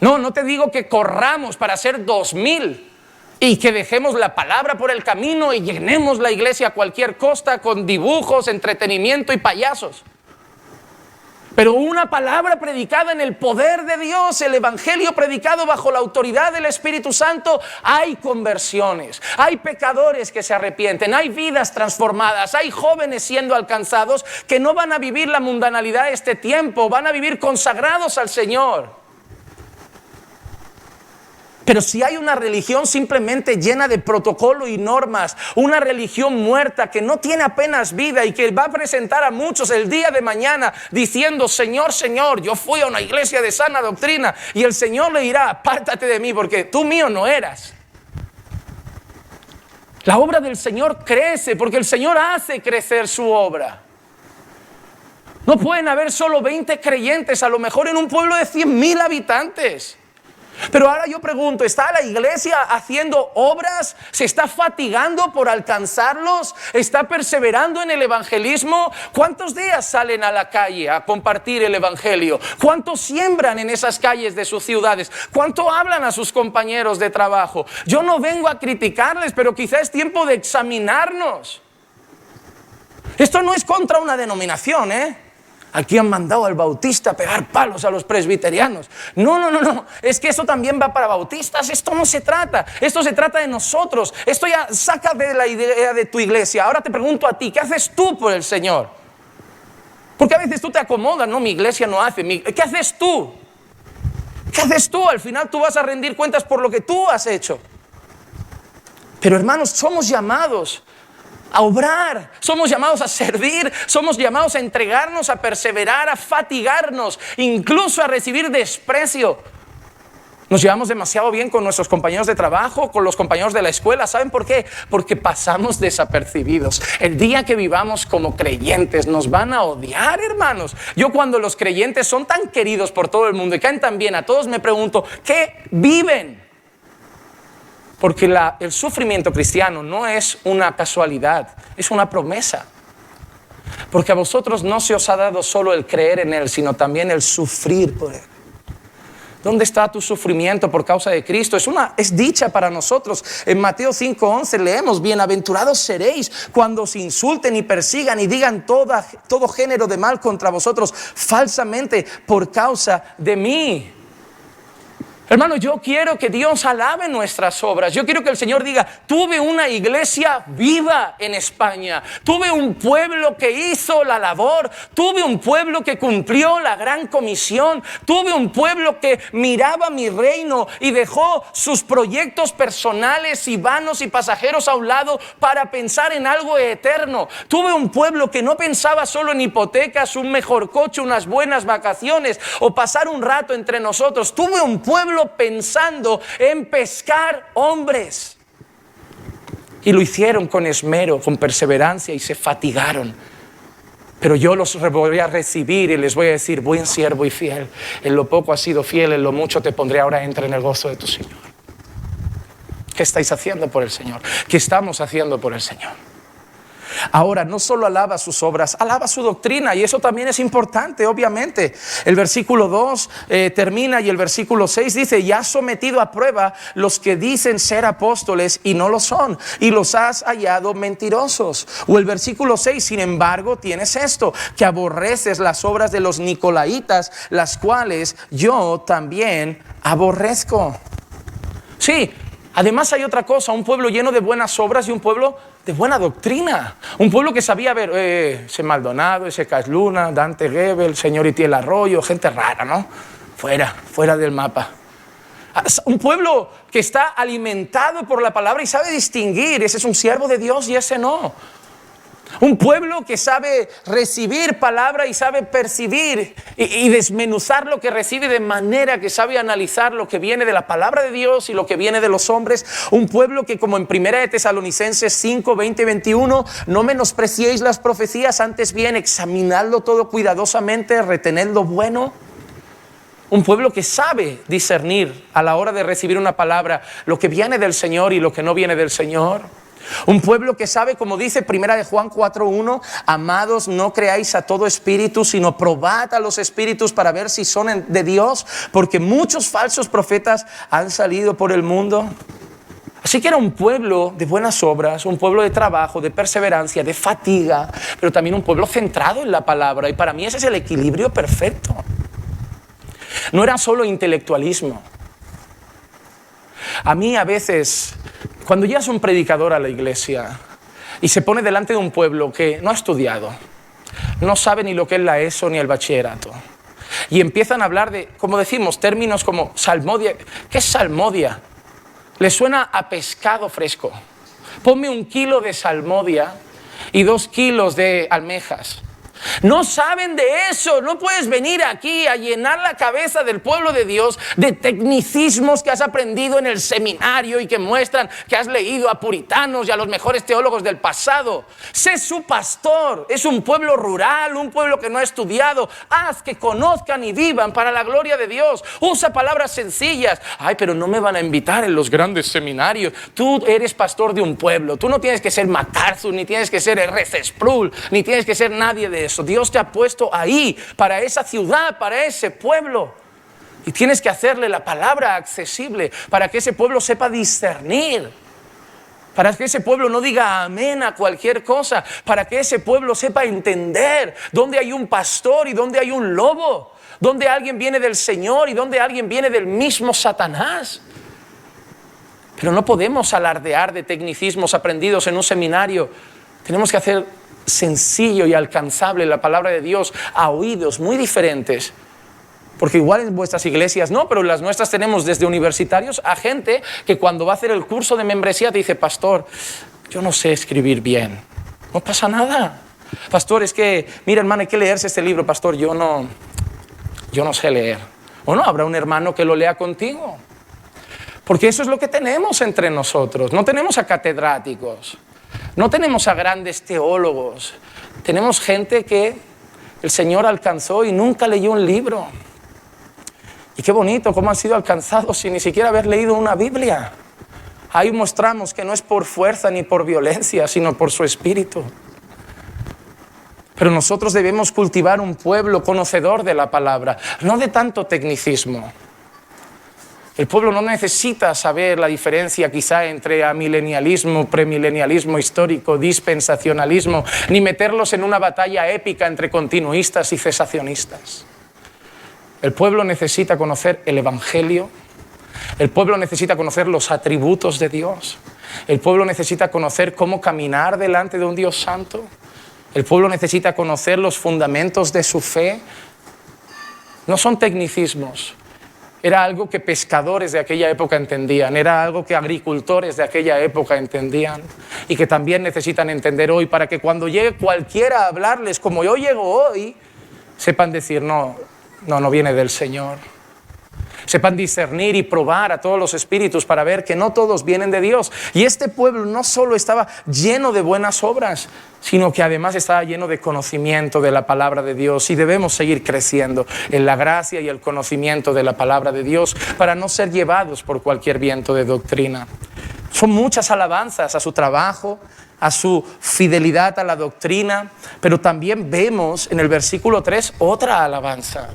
No te digo que corramos para ser 2000 y que dejemos la palabra por el camino y llenemos la iglesia a cualquier costa con dibujos, entretenimiento y payasos. Pero una palabra predicada en el poder de Dios, el evangelio predicado bajo la autoridad del Espíritu Santo, hay conversiones, hay pecadores que se arrepienten, hay vidas transformadas, hay jóvenes siendo alcanzados que no van a vivir la mundanalidad de este tiempo, van a vivir consagrados al Señor. Pero si hay una religión simplemente llena de protocolo y normas, una religión muerta que no tiene apenas vida y que va a presentar a muchos el día de mañana diciendo: Señor, Señor, yo fui a una iglesia de sana doctrina, y el Señor le dirá: apártate de mí porque tú mío no eras. La obra del Señor crece porque el Señor hace crecer su obra. No pueden haber solo 20 creyentes, a lo mejor en un pueblo de 100,000 habitantes. Pero ahora yo pregunto, ¿está la iglesia haciendo obras? ¿Se está fatigando por alcanzarlos? ¿Está perseverando en el evangelismo? ¿Cuántos días salen a la calle a compartir el evangelio? ¿Cuántos siembran en esas calles de sus ciudades? ¿Cuánto hablan a sus compañeros de trabajo? Yo no vengo a criticarles, pero quizá es tiempo de examinarnos. Esto no es contra una denominación, Aquí han mandado al bautista a pegar palos a los presbiterianos. No. Es que eso también va para bautistas. Esto no se trata. Esto se trata de nosotros. Esto ya saca de la idea de tu iglesia. Ahora te pregunto a ti, ¿qué haces tú por el Señor? Porque a veces tú te acomodas, no, mi iglesia no hace. ¿Qué haces tú? ¿Qué haces tú? Al final tú vas a rendir cuentas por lo que tú has hecho. Pero hermanos, somos llamados a obrar, somos llamados a servir, somos llamados a entregarnos, a perseverar, a fatigarnos, incluso a recibir desprecio. Nos llevamos demasiado bien con nuestros compañeros de trabajo, con los compañeros de la escuela. ¿Saben por qué? Porque pasamos desapercibidos. El día que vivamos como creyentes nos van a odiar, hermanos. Yo, cuando los creyentes son tan queridos por todo el mundo y caen tan bien a todos, me pregunto, ¿qué viven? Porque el sufrimiento cristiano no es una casualidad, es una promesa. Porque a vosotros no se os ha dado solo el creer en Él, sino también el sufrir por Él. ¿Dónde está tu sufrimiento por causa de Cristo? Es dicha para nosotros. En Mateo 5:11 leemos: bienaventurados seréis cuando os insulten y persigan y digan todo género de mal contra vosotros falsamente por causa de mí. Hermano, yo quiero que Dios alabe nuestras obras. Yo quiero que el Señor diga, tuve una iglesia viva en España. Tuve un pueblo que hizo la labor. Tuve un pueblo que cumplió la gran comisión. Tuve un pueblo que miraba mi reino y dejó sus proyectos personales y vanos y pasajeros a un lado para pensar en algo eterno. Tuve un pueblo que no pensaba solo en hipotecas, un mejor coche, unas buenas vacaciones o pasar un rato entre nosotros. Tuve un pueblo pensando en pescar hombres. Y lo hicieron con esmero, con perseverancia y se fatigaron. Pero yo los voy a recibir y les voy a decir, buen siervo y fiel. En lo poco has sido fiel, en lo mucho te pondré, ahora entra en el gozo de tu Señor. ¿Qué estáis haciendo por el Señor? ¿Qué estamos haciendo por el Señor? Ahora, no solo alaba sus obras, alaba su doctrina, y eso también es importante, obviamente. El versículo 2 termina y el versículo 6 dice, y has sometido a prueba los que dicen ser apóstoles y no lo son, y los has hallado mentirosos. O el versículo 6, sin embargo, tienes esto, que aborreces las obras de los nicolaítas, las cuales yo también aborrezco. Sí, además hay otra cosa, un pueblo lleno de buenas obras y un pueblo de buena doctrina. Un pueblo que sabía ver ese Maldonado, ese Casluna, Dante Gebel, señor Itiel Arroyo, gente rara, ¿no? Fuera del mapa. Un pueblo que está alimentado por la palabra y sabe distinguir, ese es un siervo de Dios y ese no. Un pueblo que sabe recibir palabra y sabe percibir y desmenuzar lo que recibe, de manera que sabe analizar lo que viene de la palabra de Dios y lo que viene de los hombres. Un pueblo que, como en 1 de Tesalonicenses 5, 20 y 21, no menospreciéis las profecías, antes bien examinadlo todo cuidadosamente, retened lo bueno. Un pueblo que sabe discernir a la hora de recibir una palabra lo que viene del Señor y lo que no viene del Señor. Un pueblo que sabe, como dice 1 de Juan 4:1, amados, no creáis a todo espíritu, sino probad a los espíritus para ver si son de Dios, porque muchos falsos profetas han salido por el mundo. Así que era un pueblo de buenas obras, un pueblo de trabajo, de perseverancia, de fatiga, pero también un pueblo centrado en la palabra. Y para mí ese es el equilibrio perfecto. No era solo intelectualismo. A mí a veces, cuando llegas un predicador a la iglesia y se pone delante de un pueblo que no ha estudiado, no sabe ni lo que es la ESO ni el bachillerato, y empiezan a hablar de, como decimos, términos como salmodia. ¿Qué es salmodia? Le suena a pescado fresco. Ponme 1 kilo de salmodia y 2 kilos de almejas. No saben de eso. No puedes venir aquí a llenar la cabeza del pueblo de Dios de tecnicismos que has aprendido en el seminario y que muestran que has leído a puritanos y a los mejores teólogos del pasado. Sé su pastor. Es un pueblo rural, un pueblo que no ha estudiado. Haz que conozcan y vivan para la gloria de Dios. Usa palabras sencillas. Ay, pero no me van a invitar en los grandes seminarios. Tú eres pastor de un pueblo. Tú no tienes que ser MacArthur, ni tienes que ser R.C. Sproul, ni tienes que ser nadie de eso. Dios te ha puesto ahí, para esa ciudad, para ese pueblo. Y tienes que hacerle la palabra accesible para que ese pueblo sepa discernir. Para que ese pueblo no diga amén a cualquier cosa. Para que ese pueblo sepa entender dónde hay un pastor y dónde hay un lobo. Dónde alguien viene del Señor y dónde alguien viene del mismo Satanás. Pero no podemos alardear de tecnicismos aprendidos en un seminario. Tenemos que hacer sencillo y alcanzable la palabra de Dios a oídos muy diferentes, porque igual en vuestras iglesias no, pero en las nuestras tenemos desde universitarios a gente que cuando va a hacer el curso de membresía te dice, pastor, yo no sé escribir bien. No pasa nada. Pastor, es que, mira hermano, hay que leerse este libro. Pastor, yo no sé leer. O no, habrá un hermano que lo lea contigo, porque eso es lo que tenemos entre nosotros. No tenemos a catedráticos, no tenemos a grandes teólogos, tenemos gente que el Señor alcanzó y nunca leyó un libro. Y qué bonito cómo han sido alcanzados sin ni siquiera haber leído una Biblia. Ahí mostramos que no es por fuerza ni por violencia, sino por su Espíritu. Pero nosotros debemos cultivar un pueblo conocedor de la palabra, no de tanto tecnicismo. El pueblo no necesita saber la diferencia quizá entre amilenialismo, premilenialismo histórico, dispensacionalismo, ni meterlos en una batalla épica entre continuistas y cesacionistas. El pueblo necesita conocer el Evangelio, El pueblo necesita conocer los atributos de Dios. El pueblo necesita conocer cómo caminar delante de un Dios santo. El pueblo necesita conocer los fundamentos de su fe. No son tecnicismos. Era algo que pescadores de aquella época entendían, era algo que agricultores de aquella época entendían y que también necesitan entender hoy para que cuando llegue cualquiera a hablarles como yo llego hoy, sepan decir no viene del Señor. Sepan discernir y probar a todos los espíritus para ver que no todos vienen de Dios. Y este pueblo no solo estaba lleno de buenas obras, sino que además estaba lleno de conocimiento de la palabra de Dios. Y debemos seguir creciendo en la gracia y el conocimiento de la palabra de Dios para no ser llevados por cualquier viento de doctrina. Son muchas alabanzas a su trabajo, a su fidelidad a la doctrina, pero también vemos en el versículo 3 otra alabanza.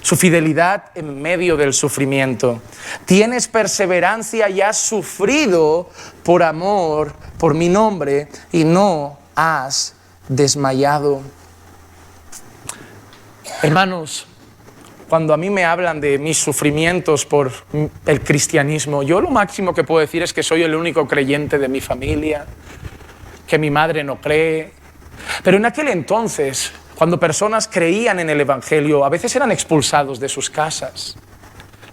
Su fidelidad en medio del sufrimiento. Tienes perseverancia y has sufrido por amor, por mi nombre, y no has desmayado. Hermanos, cuando a mí me hablan de mis sufrimientos por el cristianismo, yo lo máximo que puedo decir es que soy el único creyente de mi familia, que mi madre no cree. Pero en aquel entonces, cuando personas creían en el Evangelio, a veces eran expulsados de sus casas,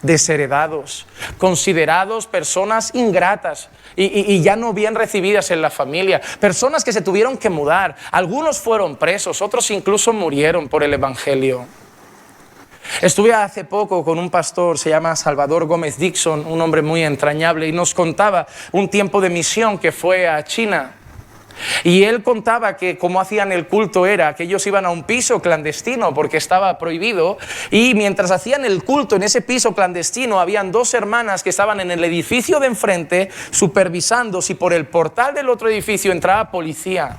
desheredados, considerados personas ingratas y ya no bien recibidas en la familia, personas que se tuvieron que mudar. Algunos fueron presos, otros incluso murieron por el Evangelio. Estuve hace poco con un pastor, se llama Salvador Gómez Dixon, un hombre muy entrañable, y nos contaba un tiempo de misión que fue a China. Y él contaba que cómo hacían el culto era que ellos iban a un piso clandestino porque estaba prohibido, y mientras hacían el culto en ese piso clandestino habían dos hermanas que estaban en el edificio de enfrente supervisando si por el portal del otro edificio entraba policía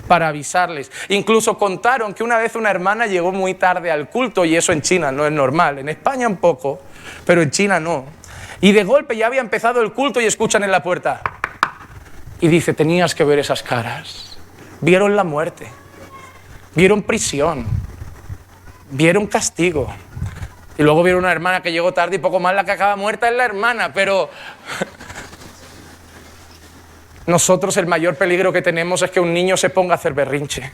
para avisarles. Incluso contaron que una vez una hermana llegó muy tarde al culto, y eso en China no es normal, en España un poco, pero en China no. Y de golpe ya había empezado el culto y escuchan en la puerta. Y dice, tenías que ver esas caras. Vieron la muerte, vieron prisión, vieron castigo. Y luego vieron una hermana que llegó tarde y poco más la que acaba muerta es la hermana. Pero nosotros el mayor peligro que tenemos es que un niño se ponga a hacer berrinche.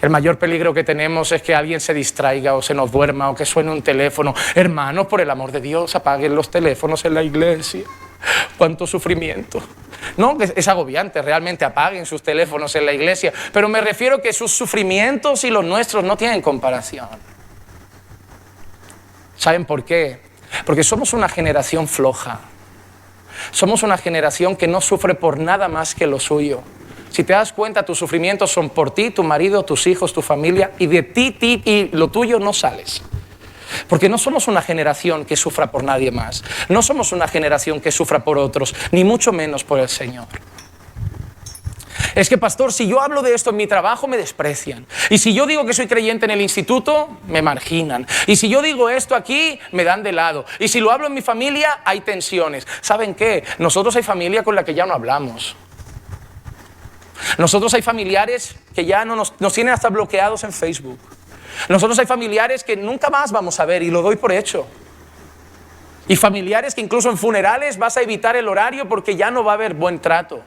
El mayor peligro que tenemos es que alguien se distraiga o se nos duerma o que suene un teléfono. Hermanos, por el amor de Dios, apaguen los teléfonos en la iglesia. Cuánto sufrimiento. No, es agobiante, realmente apaguen sus teléfonos en la iglesia, pero me refiero que sus sufrimientos y los nuestros no tienen comparación. ¿Saben por qué? Porque somos una generación floja. Somos una generación que no sufre por nada más que lo suyo. Si te das cuenta, tus sufrimientos son por ti, tu marido, tus hijos, tu familia, y de ti y lo tuyo no sales. Porque no somos una generación que sufra por nadie más. No somos una generación que sufra por otros, ni mucho menos por el Señor. Es que, pastor, si yo hablo de esto en mi trabajo, me desprecian. Y si yo digo que soy creyente en el instituto, me marginan. Y si yo digo esto aquí, me dan de lado. Y si lo hablo en mi familia, hay tensiones. ¿Saben qué? Nosotros hay familia con la que ya no hablamos. Nosotros hay familiares que ya no nos tienen hasta bloqueados en Facebook. Nosotros hay familiares que nunca más vamos a ver, y lo doy por hecho. Y familiares que incluso en funerales vas a evitar el horario porque ya no va a haber buen trato.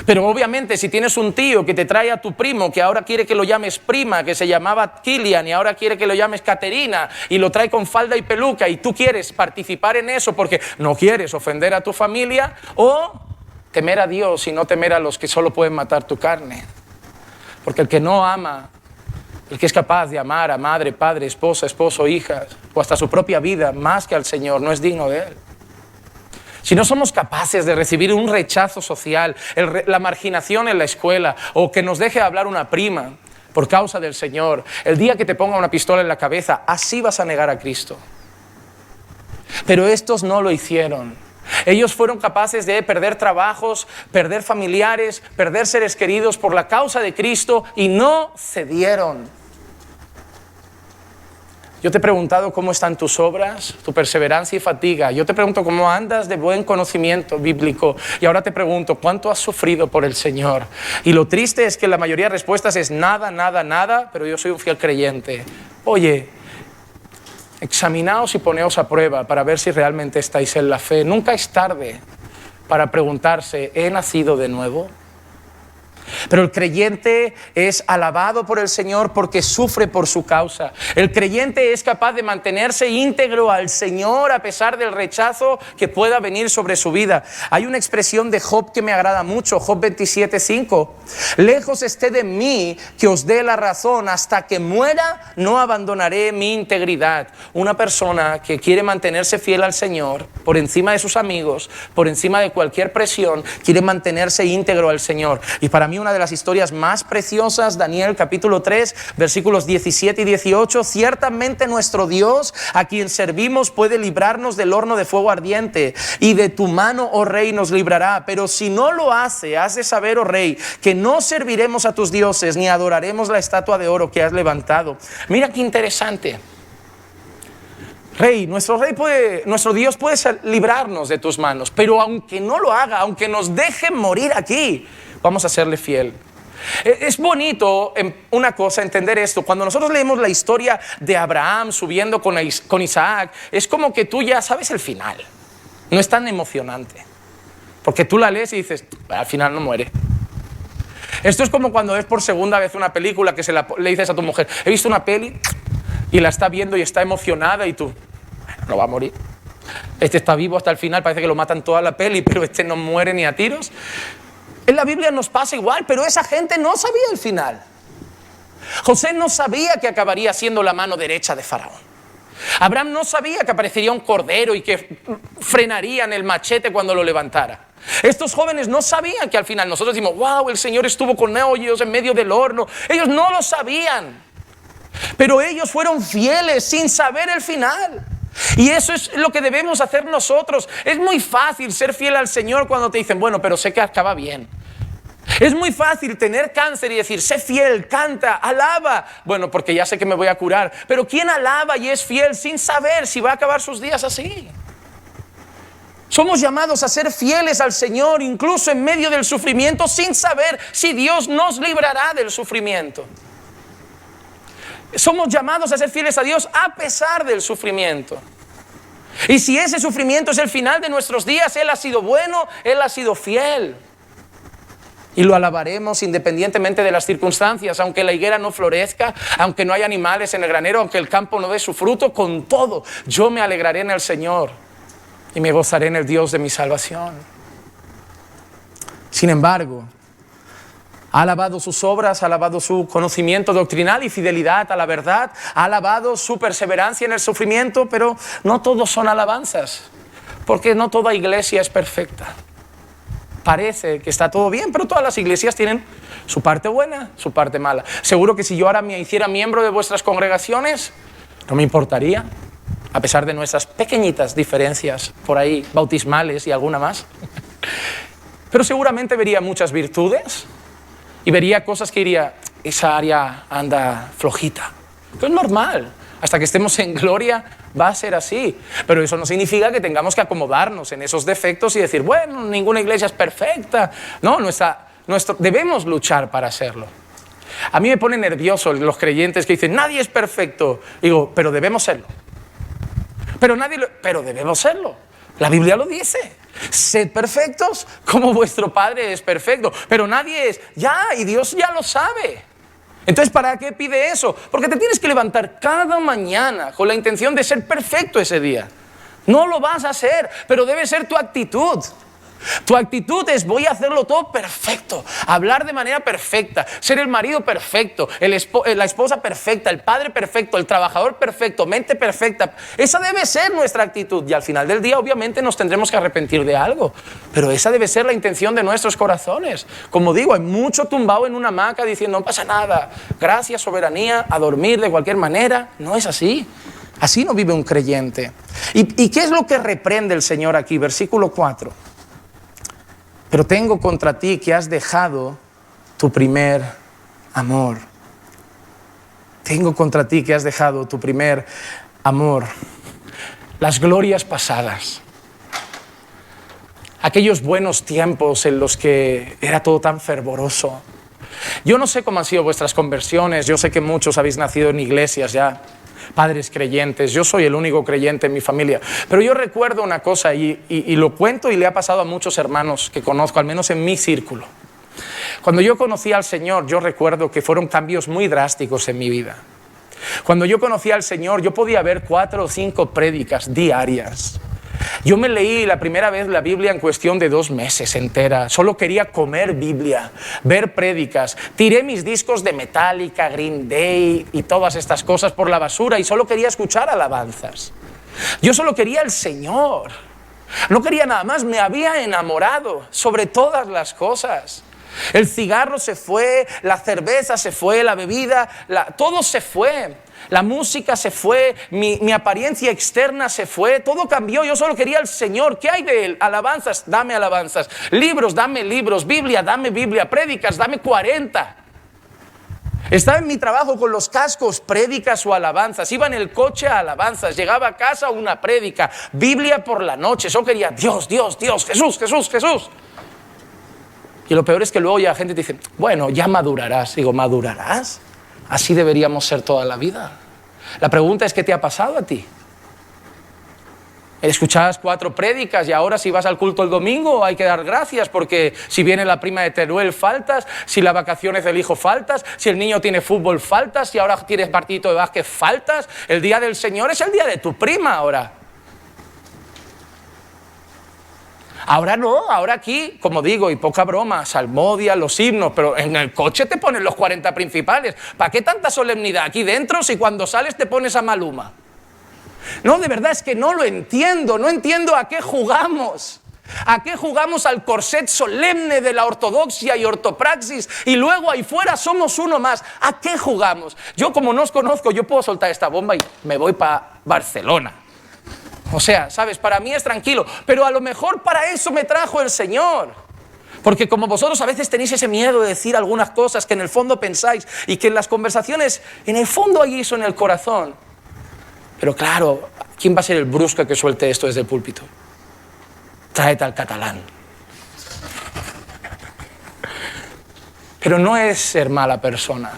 Pero obviamente si tienes un tío que te trae a tu primo, que ahora quiere que lo llames prima, que se llamaba Kilian y ahora quiere que lo llames Caterina, y lo trae con falda y peluca, y tú quieres participar en eso porque no quieres ofender a tu familia, o temer a Dios y no temer a los que solo pueden matar tu carne. Porque el que no ama, el que es capaz de amar a madre, padre, esposa, esposo, hijas, o hasta su propia vida, más que al Señor, no es digno de Él. Si no somos capaces de recibir un rechazo social, la marginación en la escuela, o que nos deje hablar una prima por causa del Señor, el día que te ponga una pistola en la cabeza, así vas a negar a Cristo. Pero estos no lo hicieron. Ellos fueron capaces de perder trabajos, perder familiares, perder seres queridos por la causa de Cristo, y no cedieron. Yo te he preguntado cómo están tus obras, tu perseverancia y fatiga. Yo te pregunto cómo andas de buen conocimiento bíblico. Y ahora te pregunto, ¿cuánto has sufrido por el Señor? Y lo triste es que la mayoría de respuestas es nada, nada, nada, pero yo soy un fiel creyente. Oye, examinaos y poneos a prueba para ver si realmente estáis en la fe. Nunca es tarde para preguntarse, ¿he nacido de nuevo? Pero el creyente es alabado por el Señor porque sufre por su causa. El creyente es capaz de mantenerse íntegro al Señor a pesar del rechazo que pueda venir sobre su vida. Hay una expresión de Job que me agrada mucho, Job 27:5. Lejos esté de mí que os dé la razón, hasta que muera no abandonaré mi integridad. Una persona que quiere mantenerse fiel al Señor por encima de sus amigos, por encima de cualquier presión, quiere mantenerse íntegro al Señor. Y para mí una de las historias más preciosas, Daniel capítulo 3, versículos 17 y 18, ciertamente nuestro Dios, a quien servimos, puede librarnos del horno de fuego ardiente, y de tu mano, oh rey, nos librará. Pero si no lo hace, has de saber, oh rey, que no serviremos a tus dioses, ni adoraremos la estatua de oro que has levantado. Mira qué interesante. Rey, nuestro Dios puede librarnos de tus manos, pero aunque no lo haga, aunque nos deje morir aquí, vamos a serle fiel. Es bonito una cosa entender esto. Cuando nosotros leemos la historia de Abraham subiendo con Isaac, es como que tú ya sabes el final. No es tan emocionante, porque tú la lees y dices, al final no muere. Esto es como cuando ves por segunda vez una película que le dices a tu mujer, he visto una peli, y la está viendo y está emocionada, y tú, bueno, no va a morir. Este está vivo hasta el final, parece que lo matan toda la peli, pero este no muere ni a tiros. En la Biblia nos pasa igual, pero esa gente no sabía el final. José no sabía que acabaría siendo la mano derecha de Faraón. Abraham no sabía que aparecería un cordero y que frenarían el machete cuando lo levantara. Estos jóvenes no sabían que al final, nosotros decimos, wow, el Señor estuvo con ellos en medio del horno. Ellos no lo sabían, pero ellos fueron fieles sin saber el final. Y eso es lo que debemos hacer nosotros. Es muy fácil ser fiel al Señor cuando te dicen, bueno, pero sé que acaba bien. Es muy fácil tener cáncer y decir, sé fiel, canta, alaba. Bueno, porque ya sé que me voy a curar. Pero ¿quién alaba y es fiel sin saber si va a acabar sus días así? Somos llamados a ser fieles al Señor incluso en medio del sufrimiento, sin saber si Dios nos librará del sufrimiento. Somos llamados a ser fieles a Dios a pesar del sufrimiento. Y si ese sufrimiento es el final de nuestros días, Él ha sido bueno, Él ha sido fiel. Y lo alabaremos independientemente de las circunstancias, aunque la higuera no florezca, aunque no haya animales en el granero, aunque el campo no dé su fruto, con todo yo me alegraré en el Señor y me gozaré en el Dios de mi salvación. Sin embargo, ha alabado sus obras, ha alabado su conocimiento doctrinal y fidelidad a la verdad, ha alabado su perseverancia en el sufrimiento, pero no todos son alabanzas, porque no toda iglesia es perfecta. Parece que está todo bien, pero todas las iglesias tienen su parte buena, su parte mala. Seguro que si yo ahora me hiciera miembro de vuestras congregaciones, no me importaría, a pesar de nuestras pequeñitas diferencias por ahí, bautismales y alguna más. Pero seguramente vería muchas virtudes y vería cosas que diría, esa área anda flojita. Pero es normal, hasta que estemos en gloria va a ser así. Pero eso no significa que tengamos que acomodarnos en esos defectos y decir, bueno, ninguna iglesia es perfecta. No, debemos luchar para hacerlo. A mí me pone nervioso los creyentes que dicen, nadie es perfecto. Digo, pero debemos serlo. Pero debemos serlo. La Biblia lo dice. Sed perfectos como vuestro Padre es perfecto. Pero nadie es, y Dios ya lo sabe. Entonces, ¿para qué pide eso? Porque te tienes que levantar cada mañana con la intención de ser perfecto ese día. No lo vas a hacer, pero debe ser tu actitud. Tu actitud es, voy a hacerlo todo perfecto, hablar de manera perfecta, ser el marido perfecto, la esposa perfecta, el padre perfecto, el trabajador perfecto, mente perfecta. Esa debe ser nuestra actitud y al final del día obviamente nos tendremos que arrepentir de algo, pero esa debe ser la intención de nuestros corazones. Como digo, hay mucho tumbado en una hamaca diciendo no pasa nada, gracias soberanía, a dormir de cualquier manera. No es así. Así no vive un creyente. ¿Y qué es lo que reprende el Señor aquí? Versículo 4. Pero tengo contra ti que has dejado tu primer amor. Tengo contra ti que has dejado tu primer amor. Las glorias pasadas. Aquellos buenos tiempos en los que era todo tan fervoroso. Yo no sé cómo han sido vuestras conversiones. Yo sé que muchos habéis nacido en iglesias ya. padres creyentes, yo soy el único creyente en mi familia, pero yo recuerdo una cosa y lo cuento y le ha pasado a muchos hermanos que conozco, al menos en mi círculo. Cuando yo conocí al Señor, yo recuerdo que fueron cambios muy drásticos en mi vida. Cuando yo conocí al Señor, yo podía ver 4 o 5 prédicas diarias. Yo me leí la primera vez la Biblia en cuestión de 2 meses entera. Solo quería comer Biblia, ver prédicas. Tiré mis discos de Metallica, Green Day y todas estas cosas por la basura y solo quería escuchar alabanzas. Yo solo quería al Señor. No quería nada más, me había enamorado sobre todas las cosas. El cigarro se fue, la cerveza se fue, la bebida, todo se fue. La música se fue, mi apariencia externa se fue, todo cambió. Yo solo quería al Señor. ¿Qué hay de Él? Alabanzas, dame alabanzas. Libros, dame libros. Biblia, dame Biblia. Prédicas, dame 40. Estaba en mi trabajo con los cascos, prédicas o alabanzas. Iba en el coche a alabanzas. Llegaba a casa una prédica. Biblia por la noche. Solo quería Dios, Dios, Dios, Jesús, Jesús, Jesús. Y lo peor es que luego ya la gente te dice, bueno, ya madurarás. Digo, ¿madurarás? Así deberíamos ser toda la vida. La pregunta es, ¿qué te ha pasado a ti? Escuchabas 4 prédicas y ahora si vas al culto el domingo hay que dar gracias porque si viene la prima de Teruel faltas, si las vacaciones del hijo faltas, si el niño tiene fútbol faltas, si ahora tienes partidito de básquet faltas. El día del Señor es el día de tu prima ahora. Ahora no, ahora aquí, como digo, y poca broma, salmodia, los himnos, pero en el coche te ponen los 40 principales. ¿Para qué tanta solemnidad aquí dentro si cuando sales te pones a Maluma? No, de verdad es que no lo entiendo, no entiendo a qué jugamos. ¿A qué jugamos al corset solemne de la ortodoxia y ortopraxis y luego ahí fuera somos uno más? ¿A qué jugamos? Yo como no os conozco, yo puedo soltar esta bomba y me voy para Barcelona. O sea, ¿sabes? Para mí es tranquilo, pero a lo mejor para eso me trajo el Señor. Porque como vosotros a veces tenéis ese miedo de decir algunas cosas que en el fondo pensáis y que en las conversaciones, en el fondo hay eso en el corazón. Pero claro, ¿quién va a ser el brusco que suelte esto desde el púlpito? Tráete al catalán. Pero no es ser mala persona.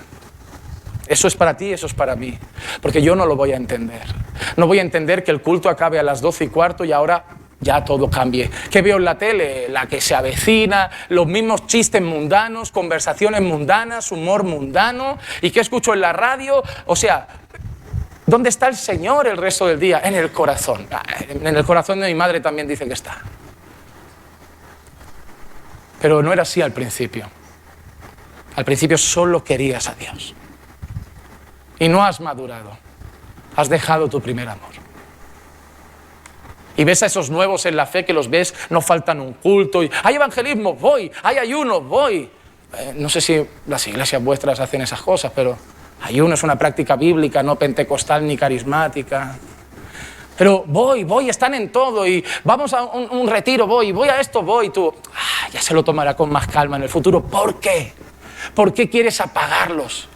Eso es para ti, eso es para mí. Porque yo no lo voy a entender. No voy a entender que el culto acabe a las 12:15 y ahora ya todo cambie. ¿Qué veo en la tele? La que se avecina, los mismos chistes mundanos, conversaciones mundanas, humor mundano. ¿Y qué escucho en la radio? O sea, ¿dónde está el Señor el resto del día? En el corazón. En el corazón de mi madre también dice que está. Pero no era así al principio. Al principio solo querías a Dios. Y no has madurado. Has dejado tu primer amor. Y ves a esos nuevos en la fe que los ves, no faltan un culto. Y hay evangelismo, voy. Hay ayuno, voy. No sé si las iglesias vuestras hacen esas cosas, pero ayuno es una práctica bíblica, no pentecostal ni carismática. Pero voy, están en todo. Y vamos a un retiro, voy a esto, voy. Y tú, ya se lo tomará con más calma en el futuro. ¿Por qué? ¿Por qué quieres apagarlos?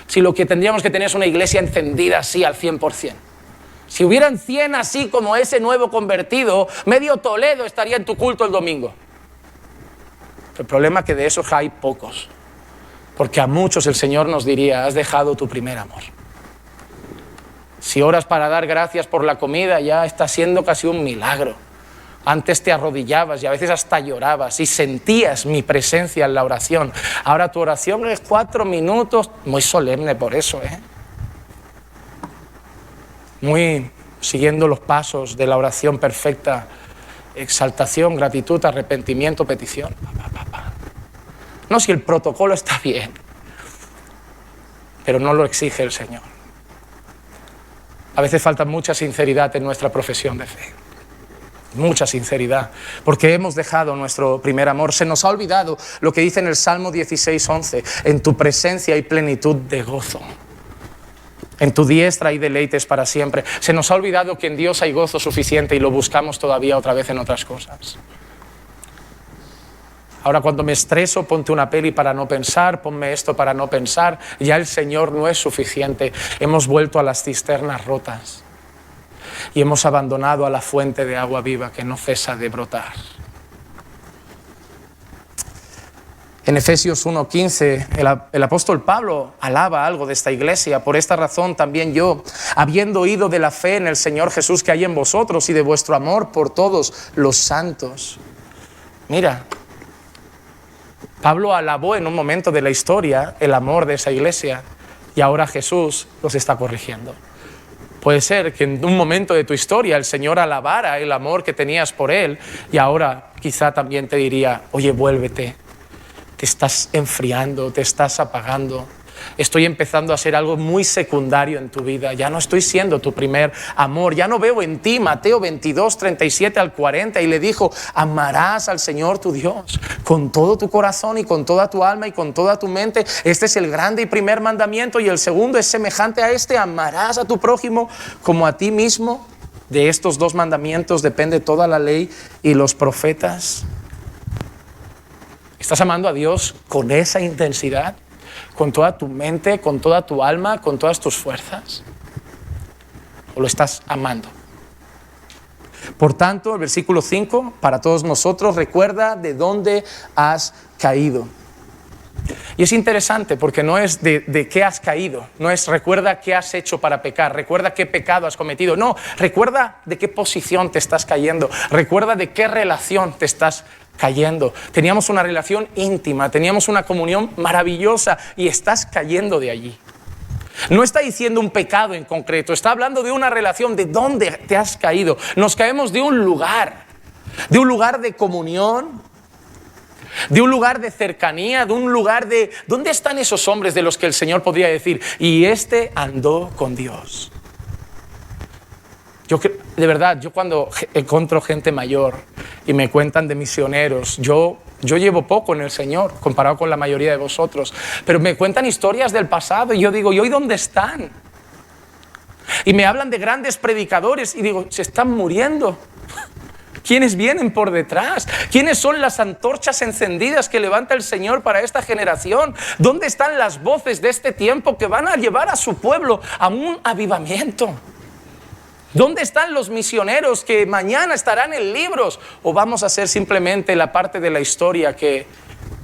Si lo que tendríamos que tener es una iglesia encendida así al 100%. Si hubieran 100 así como ese nuevo convertido, medio Toledo estaría en tu culto el domingo. El problema es que de esos hay pocos. Porque a muchos el Señor nos diría, has dejado tu primer amor. Si oras para dar gracias por la comida, ya está siendo casi un milagro. Antes te arrodillabas y a veces hasta llorabas y sentías mi presencia en la oración. Ahora tu oración es 4 minutos, muy solemne por eso, muy siguiendo los pasos de la oración perfecta, exaltación, gratitud, arrepentimiento, petición. No, si el protocolo está bien, pero no lo exige el Señor. A veces falta mucha sinceridad en nuestra profesión de fe. Mucha sinceridad, porque hemos dejado nuestro primer amor. Se nos ha olvidado lo que dice en el Salmo 16:11, en tu presencia hay plenitud de gozo. En tu diestra hay deleites para siempre. Se nos ha olvidado que en Dios hay gozo suficiente y lo buscamos todavía otra vez en otras cosas. Ahora cuando me estreso, ponte una peli para no pensar, ponme esto para no pensar. Ya el Señor no es suficiente. Hemos vuelto a las cisternas rotas. Y hemos abandonado a la fuente de agua viva que no cesa de brotar. En Efesios 1:15, el apóstol Pablo alaba algo de esta iglesia. Por esta razón también yo, habiendo oído de la fe en el Señor Jesús que hay en vosotros y de vuestro amor por todos los santos. Mira, Pablo alabó en un momento de la historia el amor de esa iglesia y ahora Jesús los está corrigiendo. Puede ser que en un momento de tu historia el Señor alabara el amor que tenías por Él y ahora quizá también te diría, oye, vuélvete, te estás enfriando, te estás apagando. Estoy empezando a ser algo muy secundario en tu vida. Ya no estoy siendo tu primer amor. Ya no veo en ti. Mateo 22, 37 al 40. Y le dijo, amarás al Señor tu Dios con todo tu corazón y con toda tu alma y con toda tu mente. Este es el grande y primer mandamiento. Y el segundo es semejante a este. Amarás a tu prójimo como a ti mismo. De estos dos mandamientos depende toda la ley y los profetas. ¿Estás amando a Dios con esa intensidad? ¿Con toda tu mente, con toda tu alma, con todas tus fuerzas? ¿O lo estás amando? Por tanto, el versículo 5, para todos nosotros, recuerda de dónde has caído. Y es interesante porque no es de qué has caído, no es recuerda qué has hecho para pecar, recuerda qué pecado has cometido, no, recuerda de qué posición te estás cayendo, recuerda de qué relación te estás cayendo. Teníamos una relación íntima, teníamos una comunión maravillosa y estás cayendo de allí. No está diciendo un pecado en concreto, está hablando de una relación, de dónde te has caído. Nos caemos de un lugar de comunión, de un lugar de cercanía, de un lugar de... ¿Dónde están esos hombres de los que el Señor podría decir, y este andó con Dios? De verdad, yo cuando encuentro gente mayor y me cuentan de misioneros, yo llevo poco en el Señor comparado con la mayoría de vosotros, pero me cuentan historias del pasado y yo digo, ¿y hoy dónde están? Y me hablan de grandes predicadores y digo, se están muriendo. ¿Quiénes vienen por detrás? ¿Quiénes son las antorchas encendidas que levanta el Señor para esta generación? ¿Dónde están las voces de este tiempo que van a llevar a su pueblo a un avivamiento? ¿Dónde están los misioneros que mañana estarán en libros? ¿O vamos a ser simplemente la parte de la historia que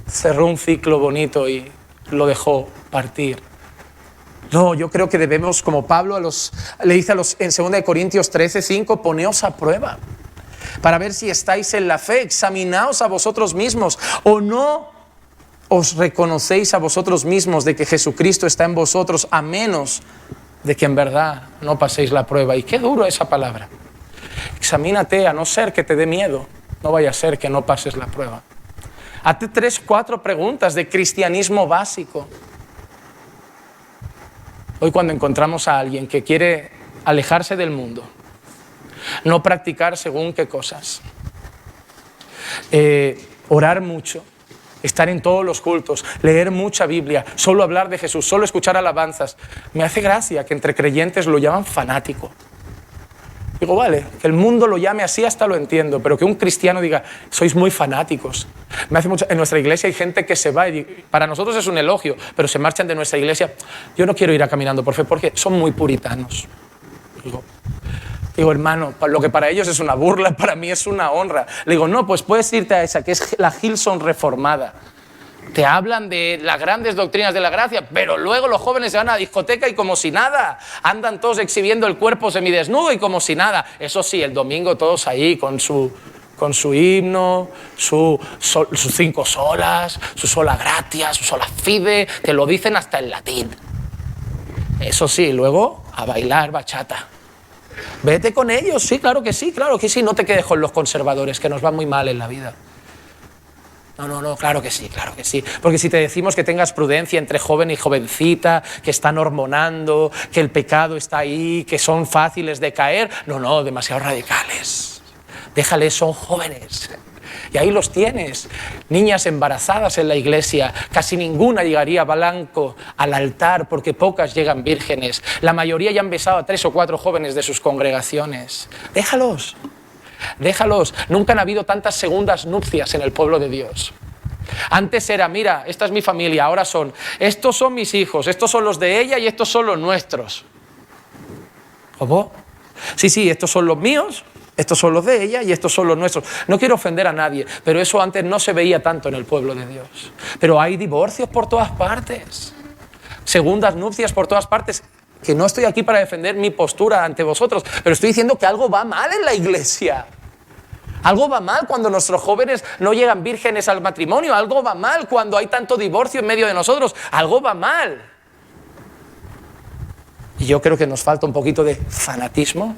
cerró un ciclo bonito y lo dejó partir? No, yo creo que debemos, como Pablo le dice en 2 Corintios 13:5, poneos a prueba para ver si estáis en la fe, examinaos a vosotros mismos, o no os reconocéis a vosotros mismos de que Jesucristo está en vosotros, a menos de que en verdad no paséis la prueba. Y qué duro esa palabra. Examínate, a no ser que te dé miedo, no vaya a ser que no pases la prueba. Hazte 3, 4 preguntas de cristianismo básico. Hoy cuando encontramos a alguien que quiere alejarse del mundo, no practicar según qué cosas, orar mucho, estar en todos los cultos, leer mucha Biblia, solo hablar de Jesús, solo escuchar alabanzas. Me hace gracia que entre creyentes lo llaman fanático. Digo, vale, que el mundo lo llame así hasta lo entiendo, pero que un cristiano diga, sois muy fanáticos. Me hace mucho. En nuestra iglesia hay gente que se va y para nosotros es un elogio, pero se marchan de nuestra iglesia. Yo no quiero ir a Caminando por Fe porque son muy puritanos. Digo, hermano, lo que para ellos es una burla, para mí es una honra. Le digo, no, pues puedes irte a esa, que es la Hillsong reformada. Te hablan de las grandes doctrinas de la gracia, pero luego los jóvenes se van a la discoteca y como si nada. Andan todos exhibiendo el cuerpo semidesnudo y como si nada. Eso sí, el domingo todos ahí con su himno, sus 5 solas, su sola gratia, su sola fide. Te lo dicen hasta en latín. Eso sí, luego a bailar bachata. Vete con ellos, sí, claro que sí, no te quedes con los conservadores, que nos va muy mal en la vida. No, claro que sí, porque si te decimos que tengas prudencia entre joven y jovencita, que están hormonando, que el pecado está ahí, que son fáciles de caer, no, demasiado radicales. Déjales, son jóvenes. Y ahí los tienes, niñas embarazadas en la iglesia, casi ninguna llegaría blanco al altar porque pocas llegan vírgenes. La mayoría ya han besado a 3 o 4 jóvenes de sus congregaciones. Déjalos. Nunca han habido tantas segundas nupcias en el pueblo de Dios. Antes era, mira, esta es mi familia, ahora son, estos son mis hijos, estos son los de ella y estos son los nuestros. ¿Cómo? Sí, estos son los míos. Estos son los de ella y estos son los nuestros. No quiero ofender a nadie, pero eso antes no se veía tanto en el pueblo de Dios. Pero hay divorcios por todas partes, segundas nupcias por todas partes. Que no estoy aquí para defender mi postura ante vosotros, pero estoy diciendo que algo va mal en la iglesia. Algo va mal cuando nuestros jóvenes no llegan vírgenes al matrimonio. Algo va mal cuando hay tanto divorcio en medio de nosotros. Algo va mal. Y yo creo que nos falta un poquito de fanatismo.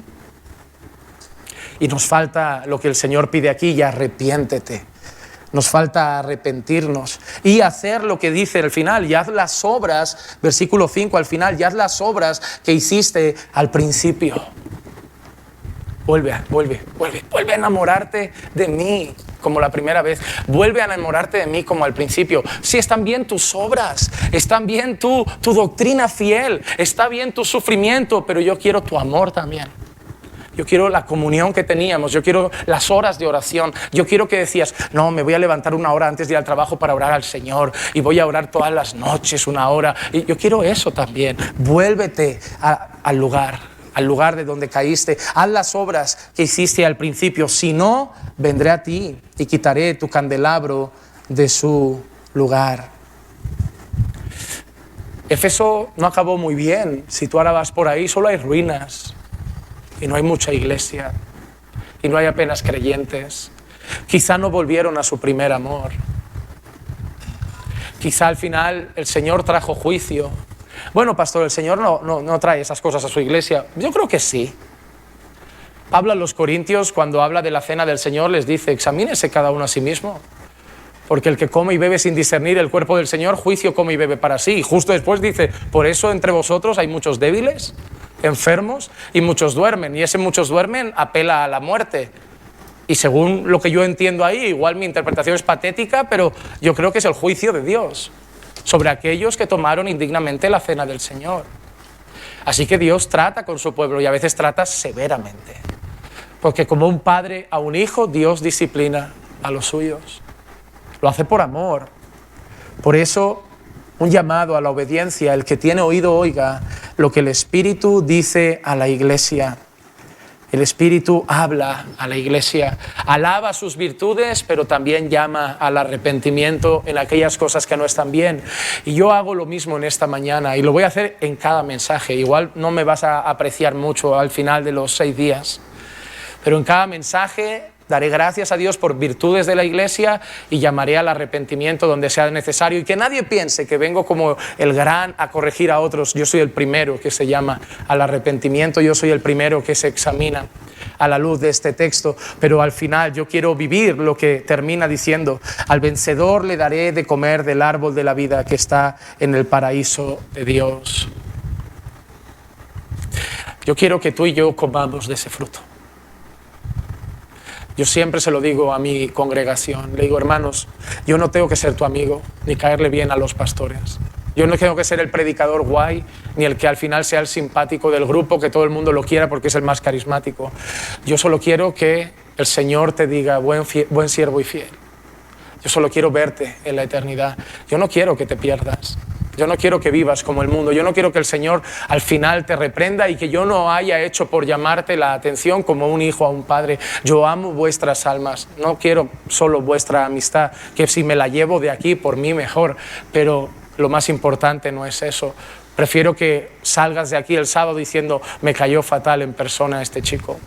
Y nos falta lo que el Señor pide aquí, y arrepiéntete. Nos falta arrepentirnos y hacer lo que dice al final, y haz las obras, versículo 5 al final, y haz las obras que hiciste al principio. Vuelve a enamorarte de mí como la primera vez. Vuelve a enamorarte de mí como al principio. Sí, están bien tus obras, están bien tu doctrina fiel, está bien tu sufrimiento, pero yo quiero tu amor también. Yo quiero la comunión que teníamos, yo quiero las horas de oración, yo quiero que decías, no, me voy a levantar una hora antes de ir al trabajo para orar al Señor y voy a orar todas las noches una hora. Y yo quiero eso también. Vuélvete al lugar de donde caíste. Haz las obras que hiciste al principio, si no, vendré a ti y quitaré tu candelabro de su lugar. Éfeso no acabó muy bien. Si tú ahora vas por ahí, solo hay ruinas. Y no hay mucha iglesia, y no hay apenas creyentes. Quizá no volvieron a su primer amor. Quizá al final el Señor trajo juicio. Bueno, pastor, el Señor no trae esas cosas a su iglesia. Yo creo que sí. Pablo a los Corintios, cuando habla de la cena del Señor, les dice, examínese cada uno a sí mismo. Porque el que come y bebe sin discernir el cuerpo del Señor, juicio come y bebe para sí. Y justo después dice, por eso entre vosotros hay muchos débiles, enfermos, y muchos duermen. Y ese muchos duermen apela a la muerte. Y según lo que yo entiendo ahí, igual mi interpretación es patética, pero yo creo que es el juicio de Dios sobre aquellos que tomaron indignamente la cena del Señor. Así que Dios trata con su pueblo y a veces trata severamente. Porque como un padre a un hijo, Dios disciplina a los suyos. Lo hace por amor. Por eso, un llamado a la obediencia. El que tiene oído, oiga lo que el Espíritu dice a la iglesia. El Espíritu habla a la iglesia, alaba sus virtudes, pero también llama al arrepentimiento en aquellas cosas que no están bien. Y yo hago lo mismo en esta mañana y lo voy a hacer en cada mensaje. Igual no me vas a apreciar mucho al final de los 6 días, pero en cada mensaje daré gracias a Dios por virtudes de la iglesia y llamaré al arrepentimiento donde sea necesario. Y que nadie piense que vengo como el gran a corregir a otros. Yo soy el primero que se llama al arrepentimiento, yo soy el primero que se examina a la luz de este texto. Pero al final yo quiero vivir lo que termina diciendo: al vencedor le daré de comer del árbol de la vida que está en el paraíso de Dios. Yo quiero que tú y yo comamos de ese fruto. Yo siempre se lo digo a mi congregación, le digo, hermanos, yo no tengo que ser tu amigo, ni caerle bien a los pastores. Yo no tengo que ser el predicador guay, ni el que al final sea el simpático del grupo, que todo el mundo lo quiera porque es el más carismático. Yo solo quiero que el Señor te diga, buen siervo y fiel. Yo solo quiero verte en la eternidad. Yo no quiero que te pierdas. Yo no quiero que vivas como el mundo. Yo no quiero que el Señor al final te reprenda y que yo no haya hecho por llamarte la atención como un hijo a un padre. Yo amo vuestras almas. No quiero solo vuestra amistad, que si me la llevo de aquí por mí mejor. Pero lo más importante no es eso. Prefiero que salgas de aquí el sábado diciendo, me cayó fatal en persona este chico.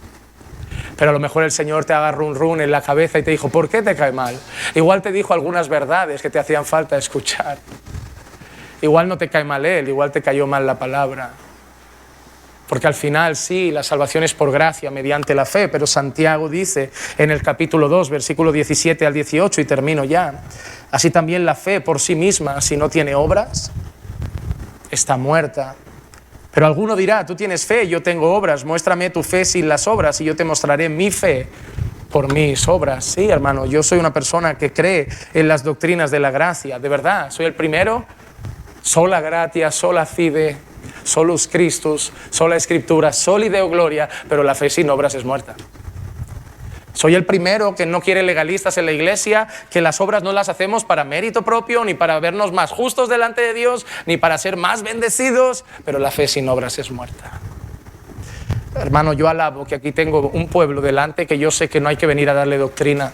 Pero a lo mejor el Señor te haga run run en la cabeza y te dijo, ¿por qué te cae mal? Igual te dijo algunas verdades que te hacían falta escuchar. Igual no te cae mal él, igual te cayó mal la palabra. Porque al final sí, la salvación es por gracia mediante la fe, pero Santiago dice en el capítulo 2, versículo 17 al 18, y termino ya, así también la fe por sí misma, si no tiene obras, está muerta. Pero alguno dirá, tú tienes fe, yo tengo obras, muéstrame tu fe sin las obras y yo te mostraré mi fe por mis obras. Sí, hermano, yo soy una persona que cree en las doctrinas de la gracia, de verdad, soy el primero. Sola gratia, sola fide, solus Christus, sola escritura, soli Deo gloria, pero la fe sin obras es muerta. Soy el primero que no quiere legalistas en la iglesia, que las obras no las hacemos para mérito propio, ni para vernos más justos delante de Dios, ni para ser más bendecidos, pero la fe sin obras es muerta. Hermano, yo alabo que aquí tengo un pueblo delante que yo sé que no hay que venir a darle doctrina.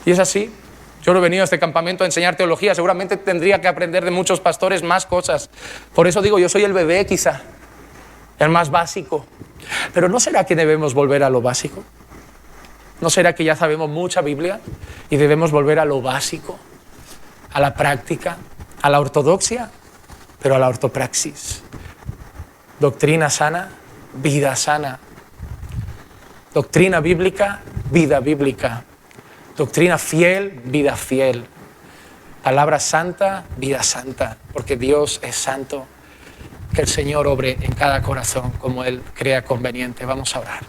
Y es así. Yo no he venido a este campamento a enseñar teología. Seguramente tendría que aprender de muchos pastores más cosas. Por eso digo, yo soy el bebé quizá, el más básico. Pero ¿no será que debemos volver a lo básico? ¿No será que ya sabemos mucha Biblia y debemos volver a lo básico, a la práctica, a la ortodoxia, pero a la ortopraxis? Doctrina sana, vida sana. Doctrina bíblica, vida bíblica. Doctrina fiel, vida fiel. Palabra santa, vida santa, porque Dios es santo. Que el Señor obre en cada corazón como Él crea conveniente. Vamos a orar.